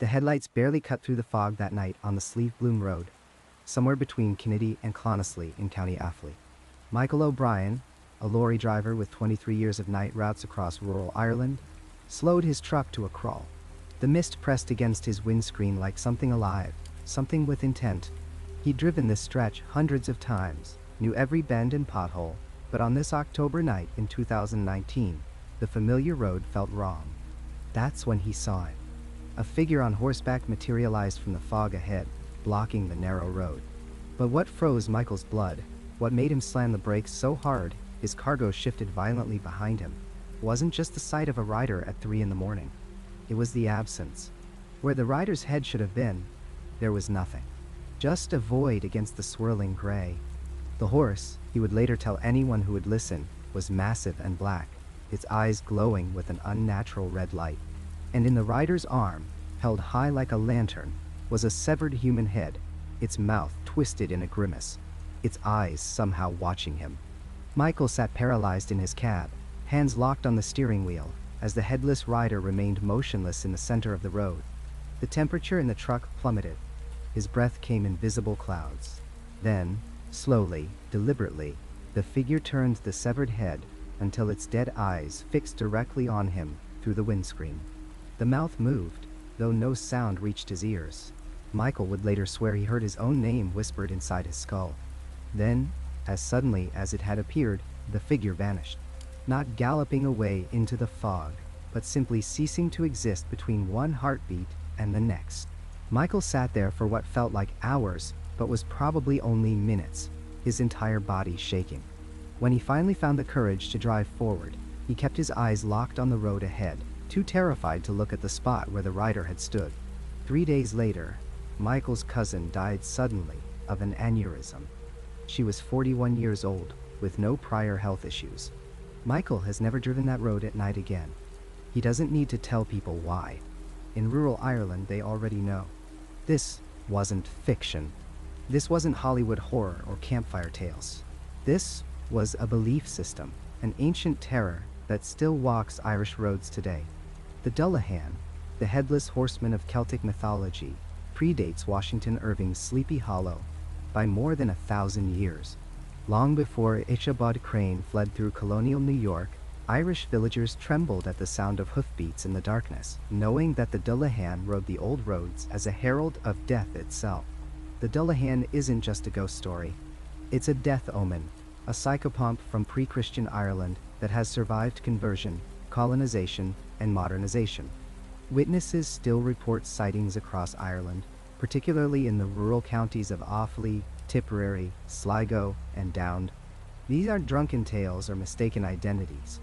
The headlights barely cut through the fog that night on the Slieve Bloom Road, somewhere between Kinnitty and Clonaslee in County Offaly. Michael O'Brien, a lorry driver with 23 years of night routes across rural Ireland, slowed his truck to a crawl. The mist pressed against his windscreen like something alive, something with intent. He'd driven this stretch hundreds of times, knew every bend and pothole, but on this October night in 2019, the familiar road felt wrong. That's when he saw it. A figure on horseback materialized from the fog ahead, blocking the narrow road. But what froze Michael's blood, what made him slam the brakes so hard his cargo shifted violently behind him, wasn't just the sight of a rider at 3 a.m. It was the absence. Where the rider's head should have been, there was nothing. Just a void against the swirling gray. The horse, he would later tell anyone who would listen, was massive and black, its eyes glowing with an unnatural red light. And in the rider's arm, held high like a lantern, was a severed human head, its mouth twisted in a grimace, its eyes somehow watching him. Michael sat paralyzed in his cab, hands locked on the steering wheel, as the headless rider remained motionless in the center of the road. The temperature in the truck plummeted. His breath came in visible clouds. Then, slowly, deliberately, the figure turned the severed head until its dead eyes fixed directly on him through the windscreen. The mouth moved, though no sound reached his ears. Michael would later swear he heard his own name whispered inside his skull. Then, as suddenly as it had appeared, the figure vanished, not galloping away into the fog, but simply ceasing to exist between one heartbeat and the next. Michael sat there for what felt like hours, but was probably only minutes, his entire body shaking. When he finally found the courage to drive forward, he kept his eyes locked on the road ahead, too terrified to look at the spot where the rider had stood. 3 days later, Michael's cousin died suddenly of an aneurysm. She was 41 years old, with no prior health issues. Michael has never driven that road at night again. He doesn't need to tell people why. In rural Ireland, they already know. This wasn't fiction. This wasn't Hollywood horror or campfire tales. This was a belief system, an ancient terror that still walks Irish roads today. The Dullahan, the Headless Horseman of Celtic mythology, predates Washington Irving's Sleepy Hollow by more than 1,000 years. Long before Ichabod Crane fled through colonial New York, Irish villagers trembled at the sound of hoofbeats in the darkness, knowing that the Dullahan rode the old roads as a herald of death itself. The Dullahan isn't just a ghost story. It's a death omen, a psychopomp from pre-Christian Ireland that has survived conversion, colonization, and modernization. Witnesses still report sightings across Ireland, particularly in the rural counties of Offaly, Tipperary, Sligo, and Down. These aren't drunken tales or mistaken identities.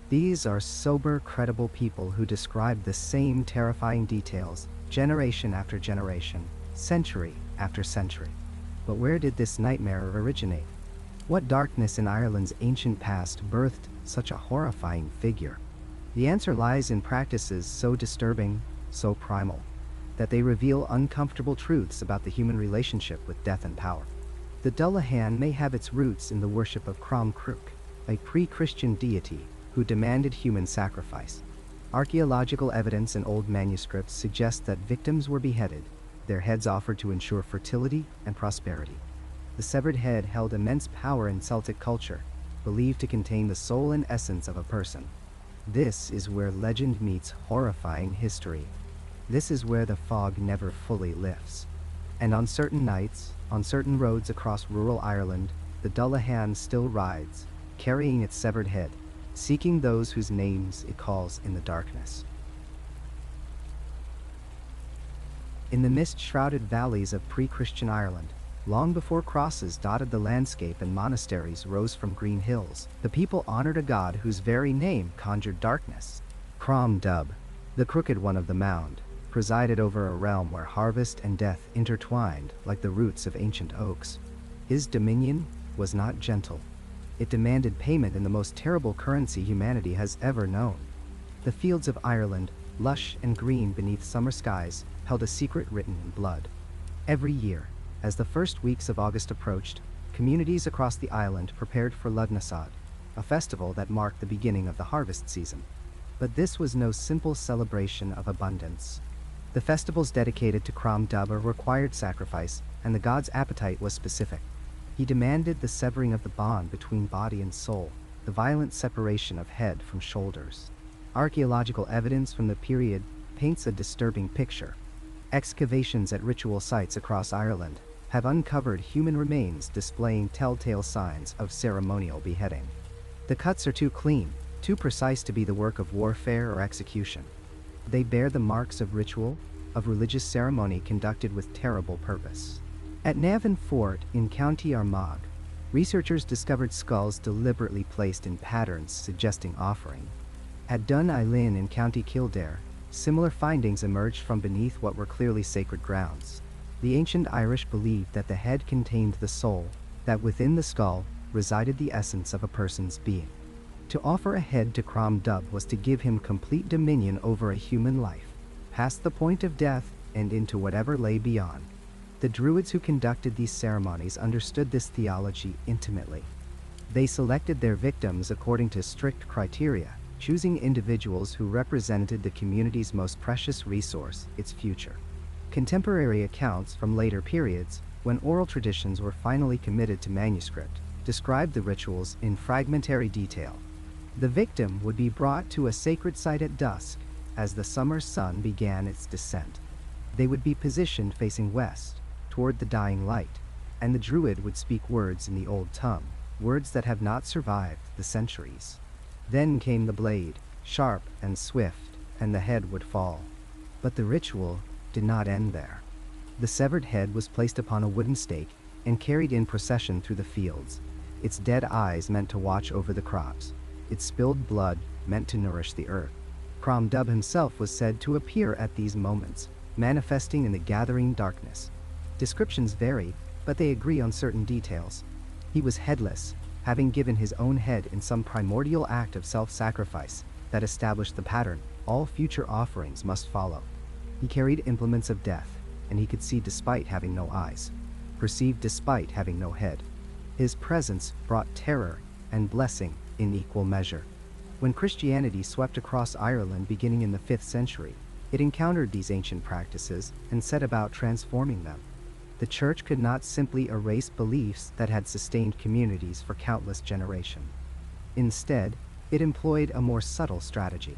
These are sober, credible people who describe the same terrifying details, generation after generation, century after century. But where did this nightmare originate? What darkness in Ireland's ancient past birthed such a horrifying figure? The answer lies in practices so disturbing, so primal, that they reveal uncomfortable truths about the human relationship with death and power. The Dullahan may have its roots in the worship of Crom Cruach, a pre-Christian deity who demanded human sacrifice. Archaeological evidence and old manuscripts suggest that victims were beheaded, their heads offered to ensure fertility and prosperity. The severed head held immense power in Celtic culture, believed to contain the soul and essence of a person. This is where legend meets horrifying history. This is where the fog never fully lifts. And on certain nights, on certain roads across rural Ireland, the Dullahan still rides, carrying its severed head, seeking those whose names it calls in the darkness. In the mist-shrouded valleys of pre-Christian Ireland, long before crosses dotted the landscape and monasteries rose from green hills, the people honored a god whose very name conjured darkness. Crom Dubh, the crooked one of the mound, presided over a realm where harvest and death intertwined like the roots of ancient oaks. His dominion was not gentle. It demanded payment in the most terrible currency humanity has ever known. The fields of Ireland, lush and green beneath summer skies, held a secret written in blood. Every year, as the first weeks of August approached, communities across the island prepared for Ludnasad, a festival that marked the beginning of the harvest season. But this was no simple celebration of abundance. The festivals dedicated to Crom Dubh required sacrifice, and the god's appetite was specific. He demanded the severing of the bond between body and soul, the violent separation of head from shoulders. Archaeological evidence from the period paints a disturbing picture. Excavations at ritual sites across Ireland have uncovered human remains displaying telltale signs of ceremonial beheading. The cuts are too clean, too precise to be the work of warfare or execution. They bear the marks of ritual, of religious ceremony conducted with terrible purpose. At Navan Fort in County Armagh, researchers discovered skulls deliberately placed in patterns suggesting offering. At Dun Eilean in County Kildare, similar findings emerged from beneath what were clearly sacred grounds. The ancient Irish believed that the head contained the soul, that within the skull resided the essence of a person's being. To offer a head to Crom Dubh was to give him complete dominion over a human life, past the point of death and into whatever lay beyond. The Druids who conducted these ceremonies understood this theology intimately. They selected their victims according to strict criteria, choosing individuals who represented the community's most precious resource, its future. Contemporary accounts from later periods, when oral traditions were finally committed to manuscript, described the rituals in fragmentary detail. The victim would be brought to a sacred site at dusk, as the summer sun began its descent. They would be positioned facing west, toward the dying light, and the druid would speak words in the old tongue, words that have not survived the centuries. Then came the blade, sharp and swift, and the head would fall. But the ritual did not end there. The severed head was placed upon a wooden stake and carried in procession through the fields, its dead eyes meant to watch over the crops, its spilled blood meant to nourish the earth. Crom Dubh himself was said to appear at these moments, manifesting in the gathering darkness. Descriptions vary, but they agree on certain details. He was headless, having given his own head in some primordial act of self-sacrifice that established the pattern all future offerings must follow. He carried implements of death, and he could see despite having no eyes, perceive despite having no head. His presence brought terror and blessing in equal measure. When Christianity swept across Ireland beginning in the 5th century, it encountered these ancient practices and set about transforming them. The Church could not simply erase beliefs that had sustained communities for countless generations. Instead, it employed a more subtle strategy.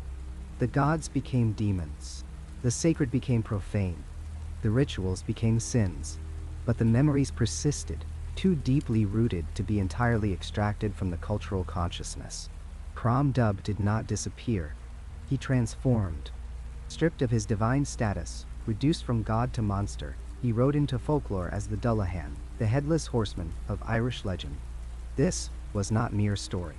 The gods became demons. The sacred became profane. The rituals became sins. But the memories persisted, too deeply rooted to be entirely extracted from the cultural consciousness. Crom Dubh did not disappear. He transformed. Stripped of his divine status, reduced from god to monster, he rode into folklore as the Dullahan, the Headless Horseman of Irish legend. This was not mere story.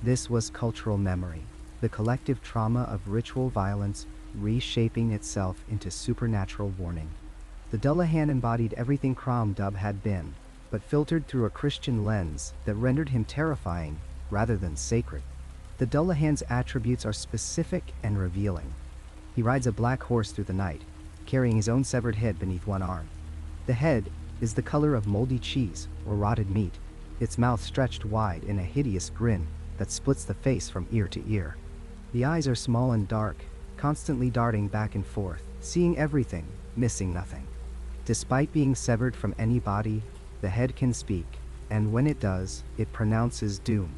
This was cultural memory, the collective trauma of ritual violence reshaping itself into supernatural warning. The Dullahan embodied everything Crom Dubh had been, but filtered through a Christian lens that rendered him terrifying rather than sacred. The Dullahan's attributes are specific and revealing. He rides a black horse through the night, carrying his own severed head beneath one arm. The head is the color of moldy cheese or rotted meat, its mouth stretched wide in a hideous grin that splits the face from ear to ear. The eyes are small and dark, constantly darting back and forth, seeing everything, missing nothing. Despite being severed from any body, the head can speak, and when it does, it pronounces doom.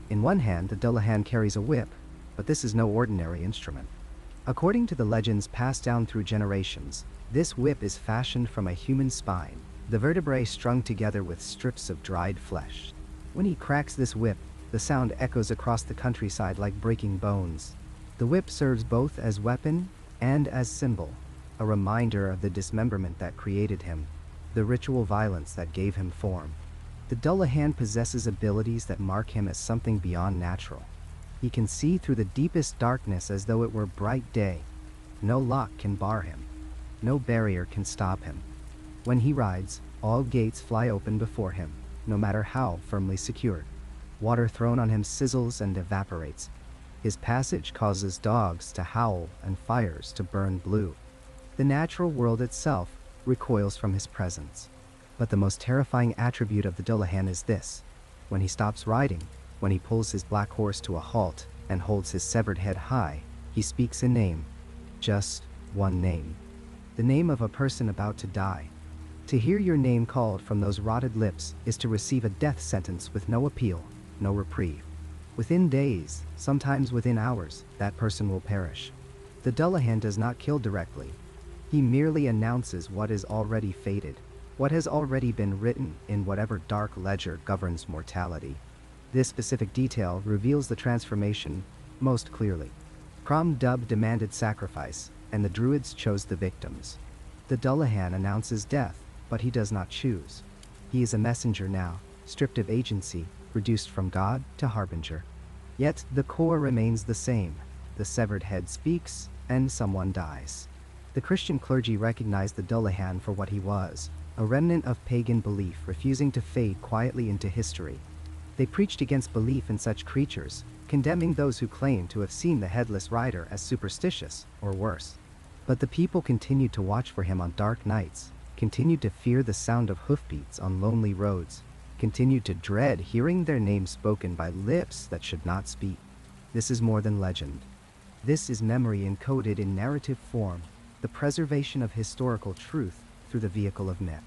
In one hand, the Dullahan carries a whip, but this is no ordinary instrument. According to the legends passed down through generations, this whip is fashioned from a human spine, the vertebrae strung together with strips of dried flesh. When he cracks this whip, the sound echoes across the countryside like breaking bones. The whip serves both as weapon and as symbol, a reminder of the dismemberment that created him, the ritual violence that gave him form. The Dullahan possesses abilities that mark him as something beyond natural. He can see through the deepest darkness as though it were bright day. No lock can bar him. No barrier can stop him. When he rides, all gates fly open before him, no matter how firmly secured. Water thrown on him sizzles and evaporates. His passage causes dogs to howl and fires to burn blue. The natural world itself recoils from his presence. But the most terrifying attribute of the Dullahan is this: when he stops riding, when he pulls his black horse to a halt and holds his severed head high, he speaks a name. Just one name. the name of a person about to die. To hear your name called from those rotted lips is to receive a death sentence with no appeal, no reprieve. Within days, sometimes within hours, that person will perish. The Dullahan does not kill directly. He merely announces what is already fated, what has already been written in whatever dark ledger governs mortality. This specific detail reveals the transformation most clearly. Crom Dubh demanded sacrifice, and the Druids chose the victims. The Dullahan announces death, but he does not choose. He is a messenger now, stripped of agency, reduced from God to harbinger. Yet the core remains the same. The severed head speaks, and someone dies. The Christian clergy recognized the Dullahan for what he was, a remnant of pagan belief refusing to fade quietly into history. They preached against belief in such creatures, condemning those who claimed to have seen the headless rider as superstitious, or worse. But the people continued to watch for him on dark nights, continued to fear the sound of hoofbeats on lonely roads, continued to dread hearing their names spoken by lips that should not speak. This is more than legend. This is memory encoded in narrative form, the preservation of historical truth through the vehicle of myth.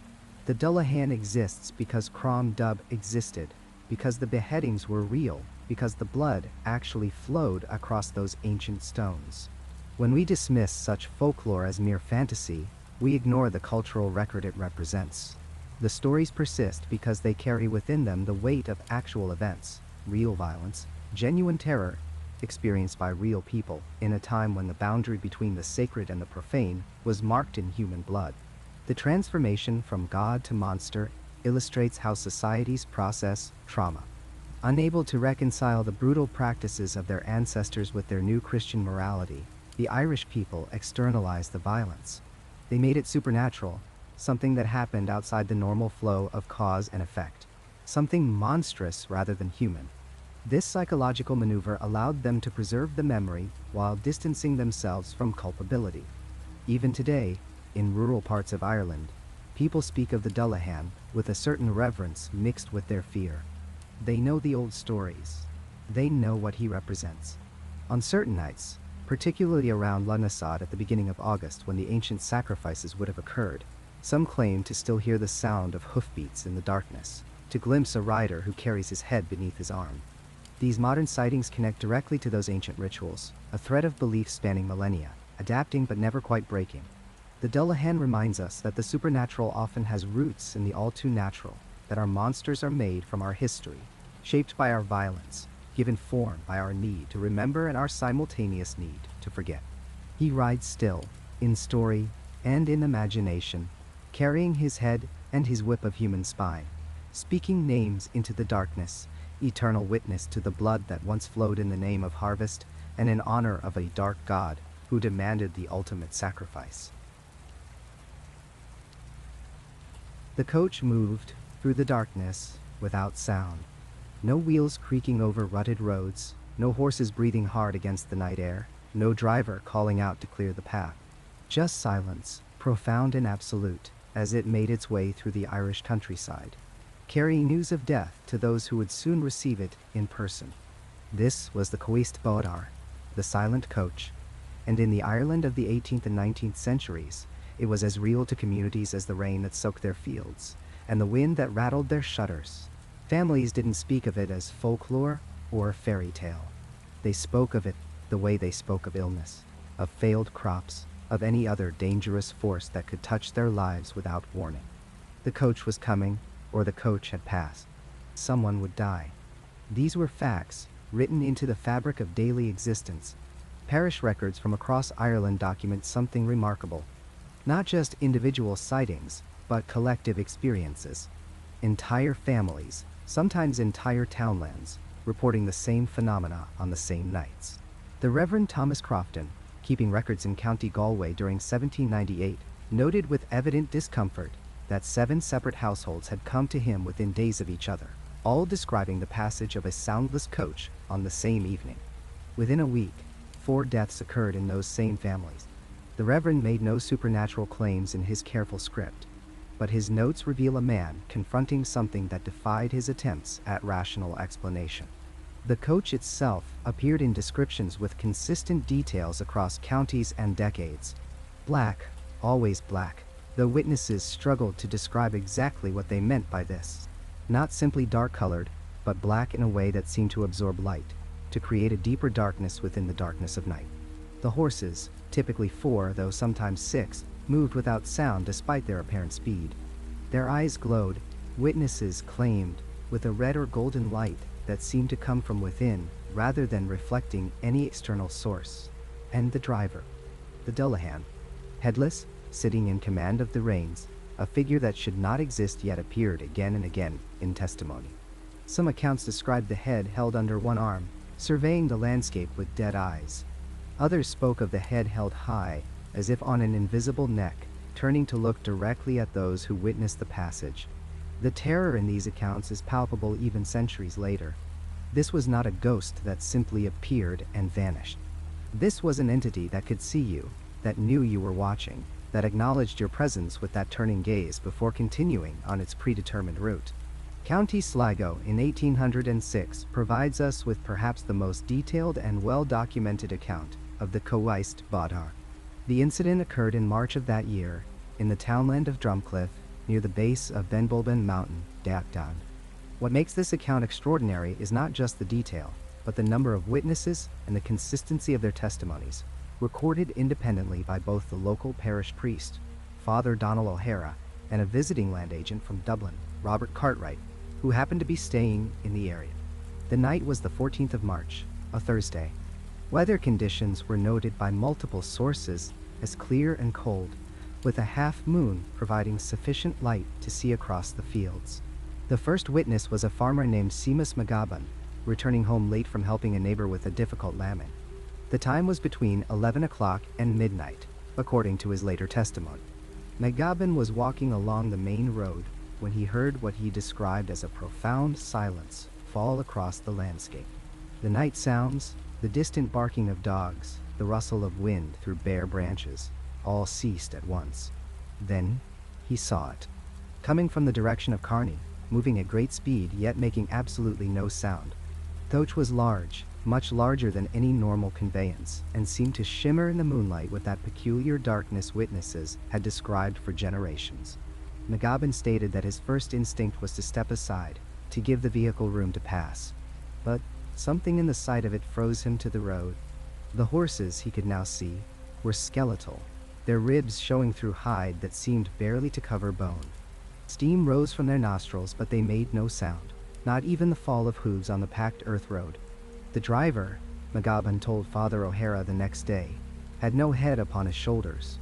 The Dullahan exists because Crom Dubh existed, because the beheadings were real, because the blood actually flowed across those ancient stones. When we dismiss such folklore as mere fantasy, we ignore the cultural record it represents. The stories persist because they carry within them the weight of actual events, real violence, genuine terror, experienced by real people in a time when the boundary between the sacred and the profane was marked in human blood. The transformation from god to monster illustrates how societies process trauma. Unable to reconcile the brutal practices of their ancestors with their new Christian morality, the Irish people externalized the violence. They made it supernatural, something that happened outside the normal flow of cause and effect, something monstrous rather than human. This psychological maneuver allowed them to preserve the memory while distancing themselves from culpability. Even today, in rural parts of Ireland, people speak of the Dullahan with a certain reverence mixed with their fear. They know the old stories. They know what he represents. On certain nights, particularly around Lughnasadh at the beginning of August when the ancient sacrifices would have occurred, some claim to still hear the sound of hoofbeats in the darkness, to glimpse a rider who carries his head beneath his arm. These modern sightings connect directly to those ancient rituals, a thread of belief spanning millennia, adapting but never quite breaking. The Dullahan reminds us that the supernatural often has roots in the all-too-natural, that our monsters are made from our history, shaped by our violence, given form by our need to remember and our simultaneous need to forget. He rides still, in story and in imagination, carrying his head and his whip of human spine, speaking names into the darkness, eternal witness to the blood that once flowed in the name of harvest and in honor of a dark god who demanded the ultimate sacrifice. The coach moved through the darkness without sound. No wheels creaking over rutted roads, no horses breathing hard against the night air, no driver calling out to clear the path. Just silence, profound and absolute, as it made its way through the Irish countryside, carrying news of death to those who would soon receive it in person. This was the Cóiste Bodhar, the silent coach, and in the Ireland of the 18th and 19th centuries, it was as real to communities as the rain that soaked their fields, and the wind that rattled their shutters. Families didn't speak of it as folklore or fairy tale. They spoke of it the way they spoke of illness, of failed crops, of any other dangerous force that could touch their lives without warning. The coach was coming, or the coach had passed. Someone would die. These were facts, written into the fabric of daily existence. Parish records from across Ireland document something remarkable. Not just individual sightings, but collective experiences. Entire families, sometimes entire townlands, reporting the same phenomena on the same nights. The Reverend Thomas Crofton, keeping records in County Galway during 1798, noted with evident discomfort that 7 separate households had come to him within days of each other, all describing the passage of a soundless coach on the same evening. Within a week, 4 deaths occurred in those same families. The Reverend made no supernatural claims in his careful script, but his notes reveal a man confronting something that defied his attempts at rational explanation. The coach itself appeared in descriptions with consistent details across counties and decades. Black, always black. The witnesses struggled to describe exactly what they meant by this. Not simply dark-colored, but black in a way that seemed to absorb light, to create a deeper darkness within the darkness of night. The horses, typically 4 though sometimes 6, moved without sound despite their apparent speed. Their eyes glowed, witnesses claimed, with a red or golden light that seemed to come from within rather than reflecting any external source. And the driver, the Dullahan, headless, sitting in command of the reins, a figure that should not exist yet appeared again and again in testimony. Some accounts described the head held under one arm, surveying the landscape with dead eyes. Others spoke of the head held high, as if on an invisible neck, turning to look directly at those who witnessed the passage. The terror in these accounts is palpable even centuries later. This was not a ghost that simply appeared and vanished. This was an entity that could see you, that knew you were watching, that acknowledged your presence with that turning gaze before continuing on its predetermined route. County Sligo in 1806 provides us with perhaps the most detailed and well-documented account of the Cóiste Bodhar. The incident occurred in March of that year, in the townland of Drumcliff, near the base of Benbulben Mountain, Dullahan. What makes this account extraordinary is not just the detail, but the number of witnesses and the consistency of their testimonies, recorded independently by both the local parish priest, Father Donald O'Hara, and a visiting land agent from Dublin, Robert Cartwright, who happened to be staying in the area. The night was the 14th of March, a Thursday. Weather conditions were noted by multiple sources as clear and cold, with a half moon providing sufficient light to see across the fields. The first witness was a farmer named Seamus McGaban, returning home late from helping a neighbor with a difficult lambing. The time was between 11 o'clock and midnight, according to his later testimony. McGaban was walking along the main road when he heard what he described as a profound silence fall across the landscape. The night sounds, the distant barking of dogs, the rustle of wind through bare branches, all ceased at once. Then he saw it. Coming from the direction of Carney, moving at great speed yet making absolutely no sound. The coach was large, much larger than any normal conveyance, and seemed to shimmer in the moonlight with that peculiar darkness witnesses had described for generations. McGaban stated that his first instinct was to step aside, to give the vehicle room to pass. But something in the sight of it froze him to the road. The horses, he could now see, were skeletal, their ribs showing through hide that seemed barely to cover bone. Steam rose from their nostrils, but they made no sound, not even the fall of hooves on the packed earth road. The driver, McGaban told Father O'Hara the next day, had no head upon his shoulders,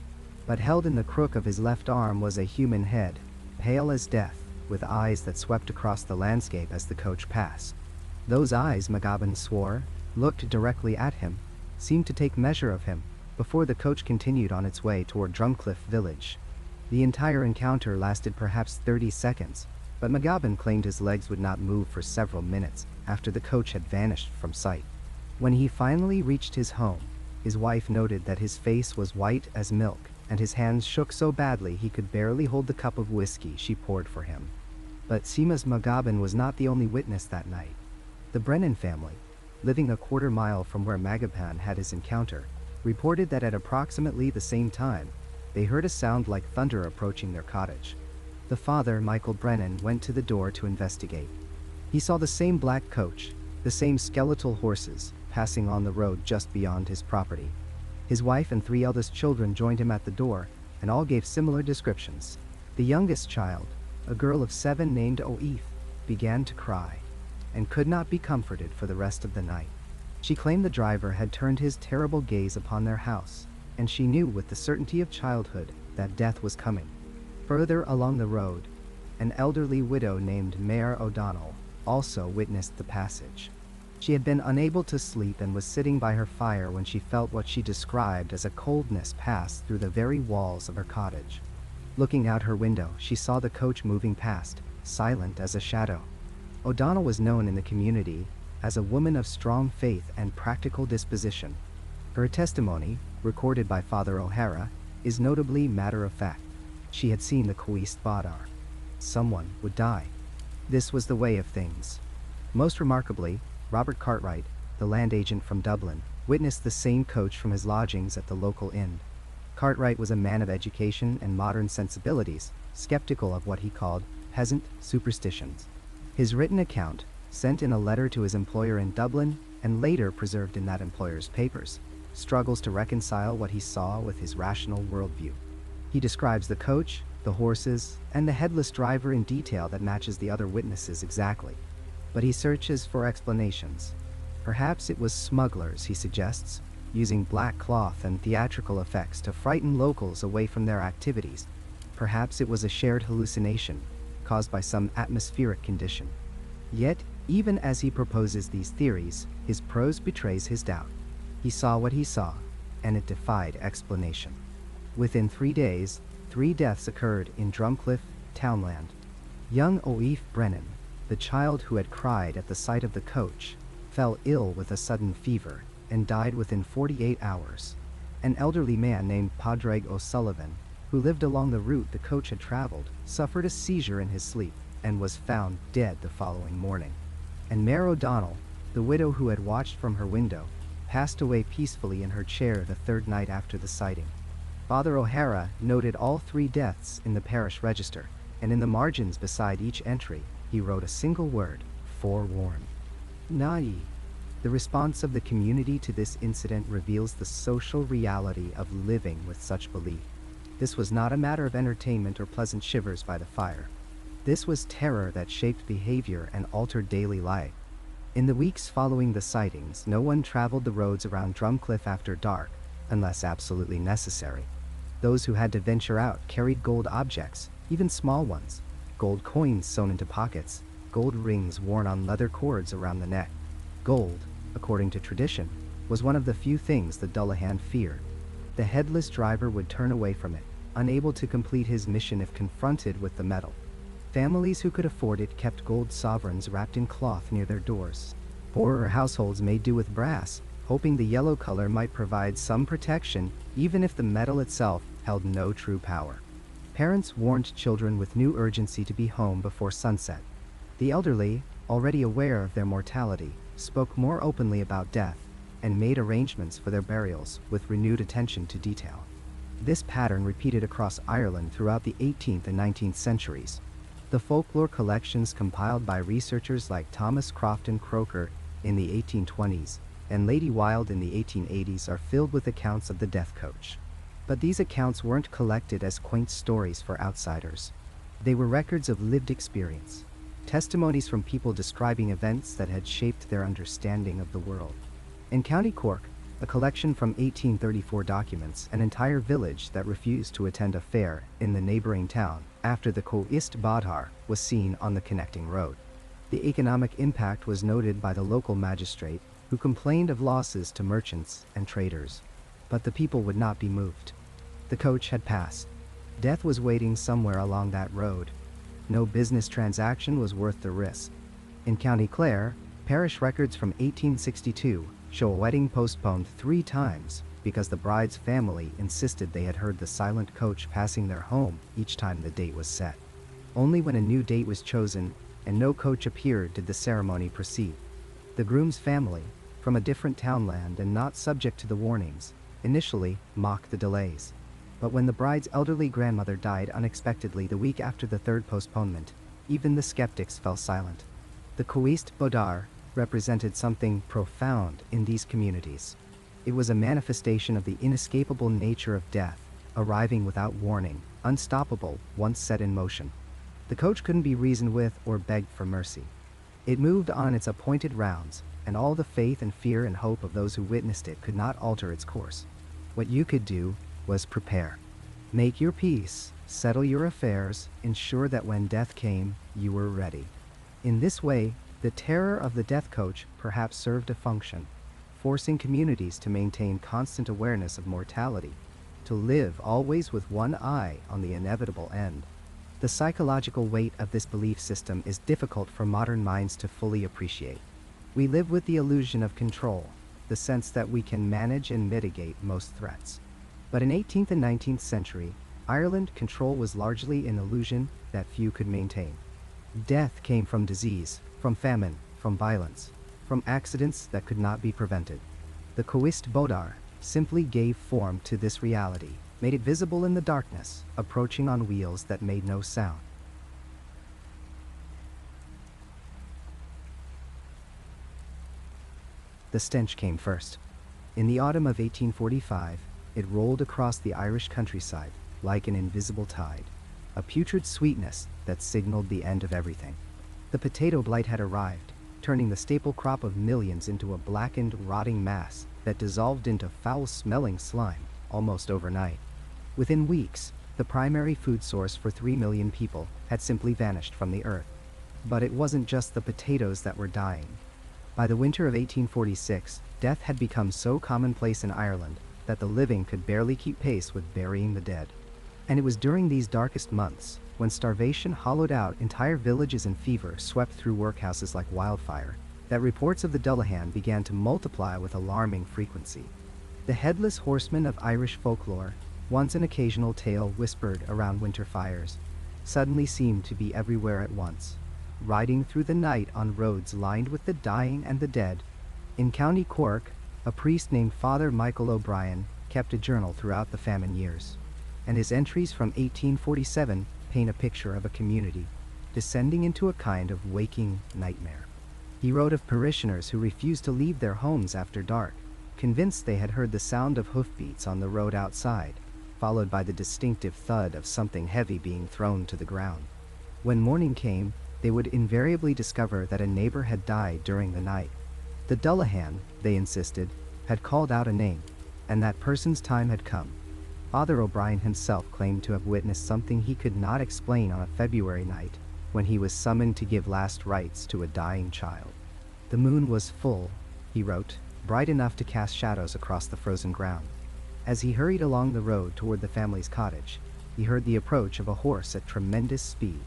but held in the crook of his left arm was a human head, pale as death, with eyes that swept across the landscape as the coach passed. Those eyes, McGaban swore, looked directly at him, seemed to take measure of him, before the coach continued on its way toward Drumcliff village. The entire encounter lasted perhaps 30 seconds, but McGaban claimed his legs would not move for several minutes after the coach had vanished from sight. When he finally reached his home, his wife noted that his face was white as milk, and his hands shook so badly he could barely hold the cup of whiskey she poured for him. But Seamus McGaban was not the only witness that night. The Brennan family, living a quarter-mile from where McGaban had his encounter, reported that at approximately the same time, they heard a sound like thunder approaching their cottage. The father, Michael Brennan, went to the door to investigate. He saw the same black coach, the same skeletal horses, passing on the road just beyond his property. His wife and 3 eldest children joined him at the door, and all gave similar descriptions. The youngest child, a girl of 7 named Oath, began to cry, and could not be comforted for the rest of the night. She claimed the driver had turned his terrible gaze upon their house, and she knew with the certainty of childhood that death was coming. Further along the road, an elderly widow named Mare O'Donnell also witnessed the passage. She had been unable to sleep and was sitting by her fire when she felt what she described as a coldness pass through the very walls of her cottage. Looking out her window, she saw the coach moving past, silent as a shadow. O'Donnell was known in the community as a woman of strong faith and practical disposition. Her testimony, recorded by Father O'Hara, is notably matter-of-fact. She had seen the Cóiste Bodhar. Someone would die. This was the way of things. Most remarkably, Robert Cartwright, the land agent from Dublin, witnessed the same coach from his lodgings at the local inn. Cartwright was a man of education and modern sensibilities, skeptical of what he called peasant superstitions. His written account, sent in a letter to his employer in Dublin and later preserved in that employer's papers, struggles to reconcile what he saw with his rational worldview. He describes the coach, the horses, and the headless driver in detail that matches the other witnesses exactly. But he searches for explanations. Perhaps it was smugglers, he suggests, using black cloth and theatrical effects to frighten locals away from their activities. Perhaps it was a shared hallucination, caused by some atmospheric condition. Yet, even as he proposes these theories, his prose betrays his doubt. He saw what he saw, and it defied explanation. Within 3 days, 3 deaths occurred in Drumcliff, Townland. Young Oaif Brennan, the child who had cried at the sight of the coach, fell ill with a sudden fever and died within 48 hours. An elderly man named Padraig O'Sullivan, who lived along the route the coach had traveled, suffered a seizure in his sleep and was found dead the following morning. And Mare O'Donnell, the widow who had watched from her window, passed away peacefully in her chair the 3rd night after the sighting. Father O'Hara noted all 3 deaths in the parish register, and in the margins beside each entry, he wrote a single word: forewarned. Nai. The response of the community to this incident reveals the social reality of living with such belief. This was not a matter of entertainment or pleasant shivers by the fire. This was terror that shaped behavior and altered daily life. In the weeks following the sightings, no one traveled the roads around Drumcliff after dark, unless absolutely necessary. Those who had to venture out carried gold objects, even small ones, gold coins sewn into pockets, gold rings worn on leather cords around the neck. Gold, according to tradition, was one of the few things the Dullahan feared. The headless driver would turn away from it, unable to complete his mission if confronted with the metal. Families who could afford it kept gold sovereigns wrapped in cloth near their doors. Poorer households made do with brass, hoping the yellow color might provide some protection, even if the metal itself held no true power. Parents warned children with new urgency to be home before sunset. The elderly, already aware of their mortality, spoke more openly about death and made arrangements for their burials with renewed attention to detail. This pattern repeated across Ireland throughout the 18th and 19th centuries. The folklore collections compiled by researchers like Thomas Crofton Croker in the 1820s and Lady Wilde in the 1880s are filled with accounts of the death coach. But these accounts weren't collected as quaint stories for outsiders. They were records of lived experience, testimonies from people describing events that had shaped their understanding of the world. In County Cork, a collection from 1834 documents an entire village that refused to attend a fair in the neighboring town after the Cóiste Bodhar was seen on the connecting road. The economic impact was noted by the local magistrate, who complained of losses to merchants and traders. But the people would not be moved. The coach had passed. Death was waiting somewhere along that road. No business transaction was worth the risk. In County Clare, parish records from 1862 show a wedding postponed 3 times because the bride's family insisted they had heard the silent coach passing their home each time the date was set. Only when a new date was chosen and no coach appeared did the ceremony proceed. The groom's family, from a different townland and not subject to the warnings, initially mocked the delays. But when the bride's elderly grandmother died unexpectedly the week after the 3rd postponement, even the skeptics fell silent. The Cóiste Bodhar represented something profound in these communities. It was a manifestation of the inescapable nature of death, arriving without warning, unstoppable once set in motion. The coach couldn't be reasoned with or begged for mercy. It moved on its appointed rounds, and all the faith and fear and hope of those who witnessed it could not alter its course. What you could do was prepare. Make your peace, settle your affairs, ensure that when death came, you were ready. In this way, the terror of the death coach perhaps served a function, forcing communities to maintain constant awareness of mortality, to live always with one eye on the inevitable end. The psychological weight of this belief system is difficult for modern minds to fully appreciate. We live with the illusion of control, the sense that we can manage and mitigate most threats. But in 18th and 19th century, Ireland, control was largely an illusion that few could maintain. Death came from disease, from famine, from violence, from accidents that could not be prevented. The Cóiste Bodhar simply gave form to this reality, made it visible in the darkness, approaching on wheels that made no sound. The stench came first. In the autumn of 1845, it rolled across the Irish countryside like an invisible tide, a putrid sweetness that signaled the end of everything. The potato blight had arrived, turning the staple crop of millions into a blackened, rotting mass that dissolved into foul-smelling slime almost overnight. Within weeks, the primary food source for 3 million people had simply vanished from the earth. But it wasn't just the potatoes that were dying. By the winter of 1846, death had become so commonplace in Ireland that the living could barely keep pace with burying the dead. And it was during these darkest months, when starvation hollowed out entire villages and fever swept through workhouses like wildfire, that reports of the Dullahan began to multiply with alarming frequency. The Headless Horseman of Irish folklore, once an occasional tale whispered around winter fires, suddenly seemed to be everywhere at once, riding through the night on roads lined with the dying and the dead. In County Cork, a priest named Father Michael O'Brien kept a journal throughout the famine years, and his entries from 1847 paint a picture of a community descending into a kind of waking nightmare. He wrote of parishioners who refused to leave their homes after dark, convinced they had heard the sound of hoofbeats on the road outside, followed by the distinctive thud of something heavy being thrown to the ground. When morning came, they would invariably discover that a neighbor had died during the night. The Dullahan, they insisted, had called out a name, and that person's time had come. Father O'Brien himself claimed to have witnessed something he could not explain on a February night, when he was summoned to give last rites to a dying child. The moon was full, he wrote, bright enough to cast shadows across the frozen ground. As he hurried along the road toward the family's cottage, he heard the approach of a horse at tremendous speed.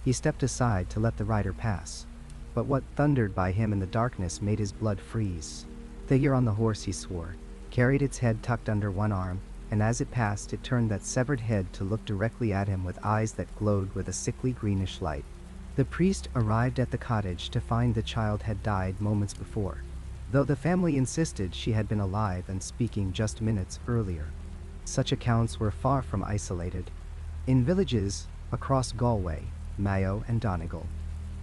He stepped aside to let the rider pass, but what thundered by him in the darkness made his blood freeze. The figure on the horse, he swore, carried its head tucked under one arm, and as it passed it turned that severed head to look directly at him with eyes that glowed with a sickly greenish light. The priest arrived at the cottage to find the child had died moments before, though the family insisted she had been alive and speaking just minutes earlier. Such accounts were far from isolated. In villages across Galway, Mayo, and Donegal,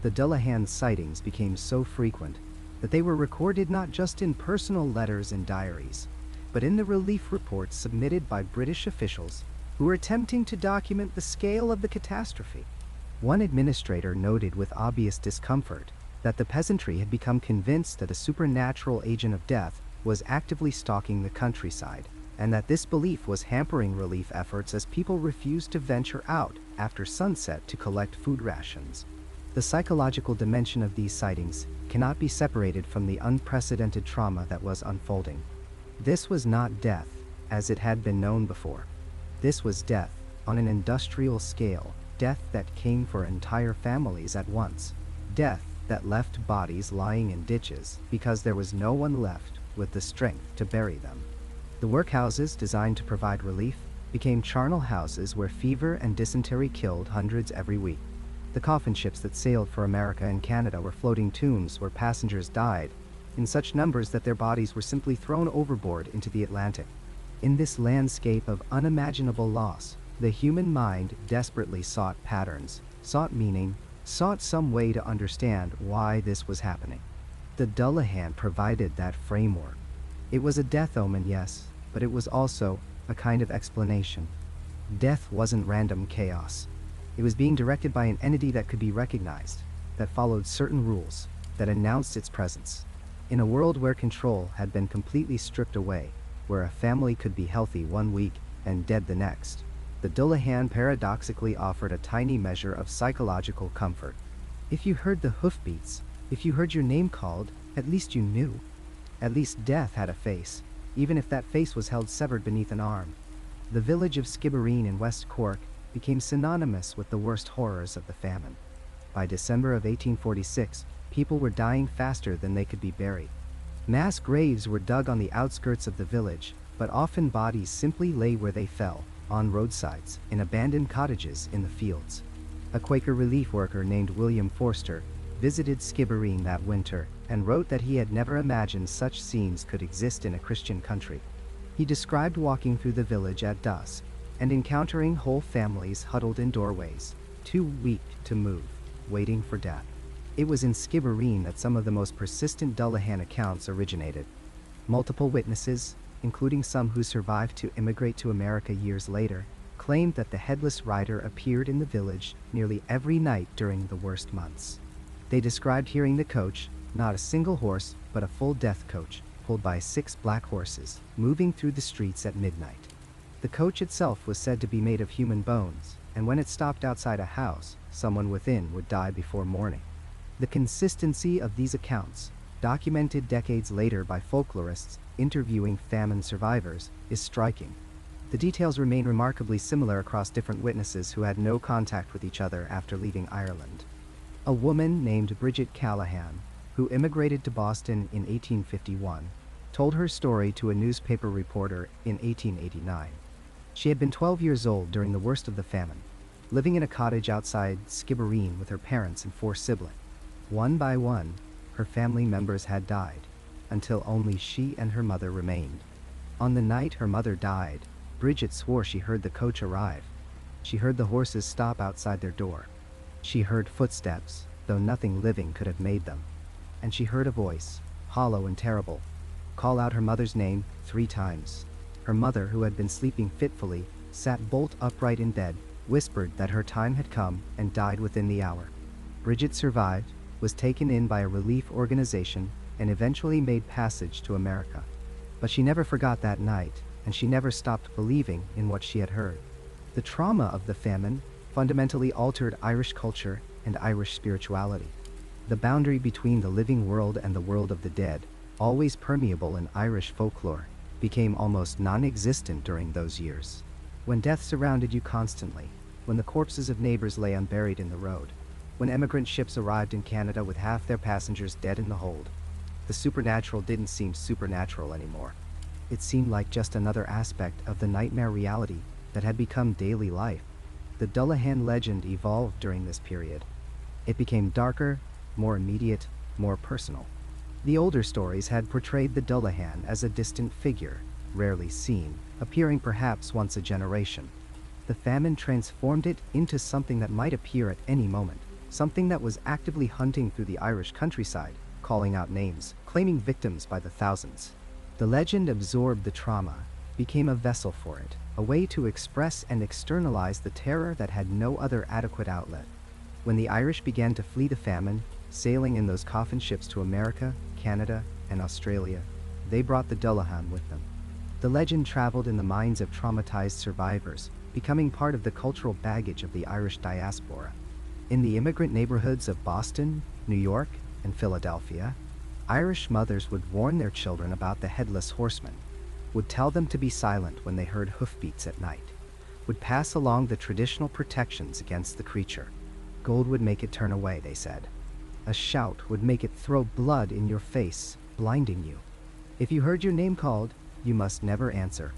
the Dullahan sightings became so frequent that they were recorded not just in personal letters and diaries, but in the relief reports submitted by British officials who were attempting to document the scale of the catastrophe. One administrator noted with obvious discomfort that the peasantry had become convinced that a supernatural agent of death was actively stalking the countryside, and that this belief was hampering relief efforts as people refused to venture out after sunset to collect food rations. The psychological dimension of these sightings cannot be separated from the unprecedented trauma that was unfolding. This was not death, as it had been known before. This was death on an industrial scale, death that came for entire families at once, death that left bodies lying in ditches because there was no one left with the strength to bury them. The workhouses designed to provide relief became charnel houses where fever and dysentery killed hundreds every week. The coffin ships that sailed for America and Canada were floating tombs where passengers died in such numbers that their bodies were simply thrown overboard into the Atlantic. In this landscape of unimaginable loss, the human mind desperately sought patterns, sought meaning, sought some way to understand why this was happening. The Dullahan provided that framework. It was a death omen, yes, but it was also a kind of explanation. Death wasn't random chaos. It was being directed by an entity that could be recognized, that followed certain rules, that announced its presence. In a world where control had been completely stripped away, where a family could be healthy one week and dead the next, the Dullahan paradoxically offered a tiny measure of psychological comfort. If you heard the hoofbeats, if you heard your name called, at least you knew. At least death had a face, even if that face was held severed beneath an arm. The village of Skibbereen in West Cork became synonymous with the worst horrors of the famine. By December of 1846, people were dying faster than they could be buried. Mass graves were dug on the outskirts of the village, but often bodies simply lay where they fell, on roadsides, in abandoned cottages in the fields. A Quaker relief worker named William Forster visited Skibbereen that winter and wrote that he had never imagined such scenes could exist in a Christian country. He described walking through the village at dusk, and encountering whole families huddled in doorways, too weak to move, waiting for death. It was in Skibbereen that some of the most persistent Dullahan accounts originated. Multiple witnesses, including some who survived to immigrate to America years later, claimed that the Headless Rider appeared in the village nearly every night during the worst months. They described hearing the coach, not a single horse, but a full death coach, pulled by 6 black horses, moving through the streets at midnight. The coach itself was said to be made of human bones, and when it stopped outside a house, someone within would die before morning. The consistency of these accounts, documented decades later by folklorists interviewing famine survivors, is striking. The details remain remarkably similar across different witnesses who had no contact with each other after leaving Ireland. A woman named Bridget Callahan, who immigrated to Boston in 1851, told her story to a newspaper reporter in 1889. She had been 12 years old during the worst of the famine, living in a cottage outside Skibbereen with her parents and 4 siblings. One by one, her family members had died, until only she and her mother remained. On the night her mother died, Bridget swore she heard the coach arrive. She heard the horses stop outside their door. She heard footsteps, though nothing living could have made them. And she heard a voice, hollow and terrible, call out her mother's name 3 times. Her mother, who had been sleeping fitfully, sat bolt upright in bed, whispered that her time had come, and died within the hour. Bridget survived, was taken in by a relief organization, and eventually made passage to America. But she never forgot that night, and she never stopped believing in what she had heard. The trauma of the famine fundamentally altered Irish culture and Irish spirituality. The boundary between the living world and the world of the dead, always permeable in Irish folklore, became almost non-existent during those years. When death surrounded you constantly, when the corpses of neighbors lay unburied in the road, when emigrant ships arrived in Canada with half their passengers dead in the hold, the supernatural didn't seem supernatural anymore. It seemed like just another aspect of the nightmare reality that had become daily life. The Dullahan legend evolved during this period. It became darker, more immediate, more personal. The older stories had portrayed the Dullahan as a distant figure, rarely seen, appearing perhaps once a generation. The famine transformed it into something that might appear at any moment, something that was actively hunting through the Irish countryside, calling out names, claiming victims by the thousands. The legend absorbed the trauma, became a vessel for it, a way to express and externalize the terror that had no other adequate outlet. When the Irish began to flee the famine, sailing in those coffin ships to America, Canada, and Australia, they brought the Dullahan with them. The legend traveled in the minds of traumatized survivors, becoming part of the cultural baggage of the Irish diaspora. In the immigrant neighborhoods of Boston, New York, and Philadelphia, Irish mothers would warn their children about the Headless Horseman, would tell them to be silent when they heard hoofbeats at night, would pass along the traditional protections against the creature. Gold would make it turn away, they said. A shout would make it throw blood in your face, blinding you. If you heard your name called, you must never answer.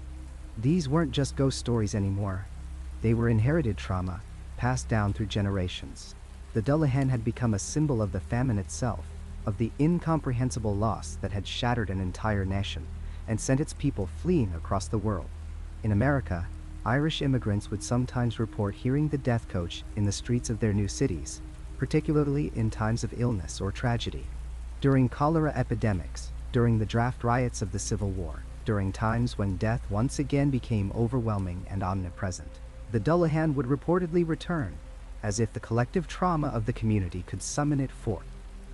These weren't just ghost stories anymore. They were inherited trauma, passed down through generations. The Dullahan had become a symbol of the famine itself, of the incomprehensible loss that had shattered an entire nation and sent its people fleeing across the world. In America, Irish immigrants would sometimes report hearing the death coach in the streets of their new cities, particularly in times of illness or tragedy. During cholera epidemics, during the draft riots of the Civil War, during times when death once again became overwhelming and omnipresent, the Dullahan would reportedly return, as if the collective trauma of the community could summon it forth.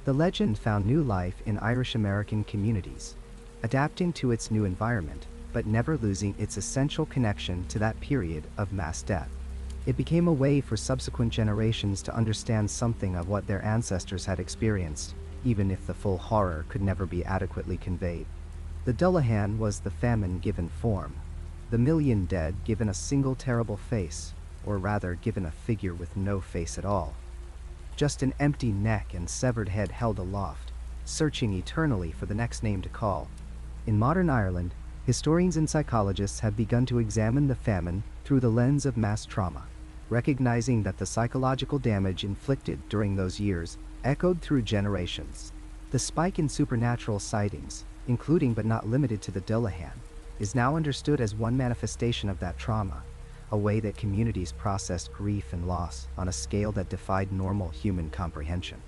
The legend found new life in Irish-American communities, adapting to its new environment, but never losing its essential connection to that period of mass death. It became a way for subsequent generations to understand something of what their ancestors had experienced, even if the full horror could never be adequately conveyed. The Dullahan was the famine given form, the million dead given a single terrible face, or rather given a figure with no face at all. Just an empty neck and severed head held aloft, searching eternally for the next name to call. In modern Ireland, historians and psychologists have begun to examine the famine through the lens of mass trauma, recognizing that the psychological damage inflicted during those years echoed through generations. The spike in supernatural sightings, including but not limited to the Dullahan, is now understood as one manifestation of that trauma, a way that communities processed grief and loss on a scale that defied normal human comprehension.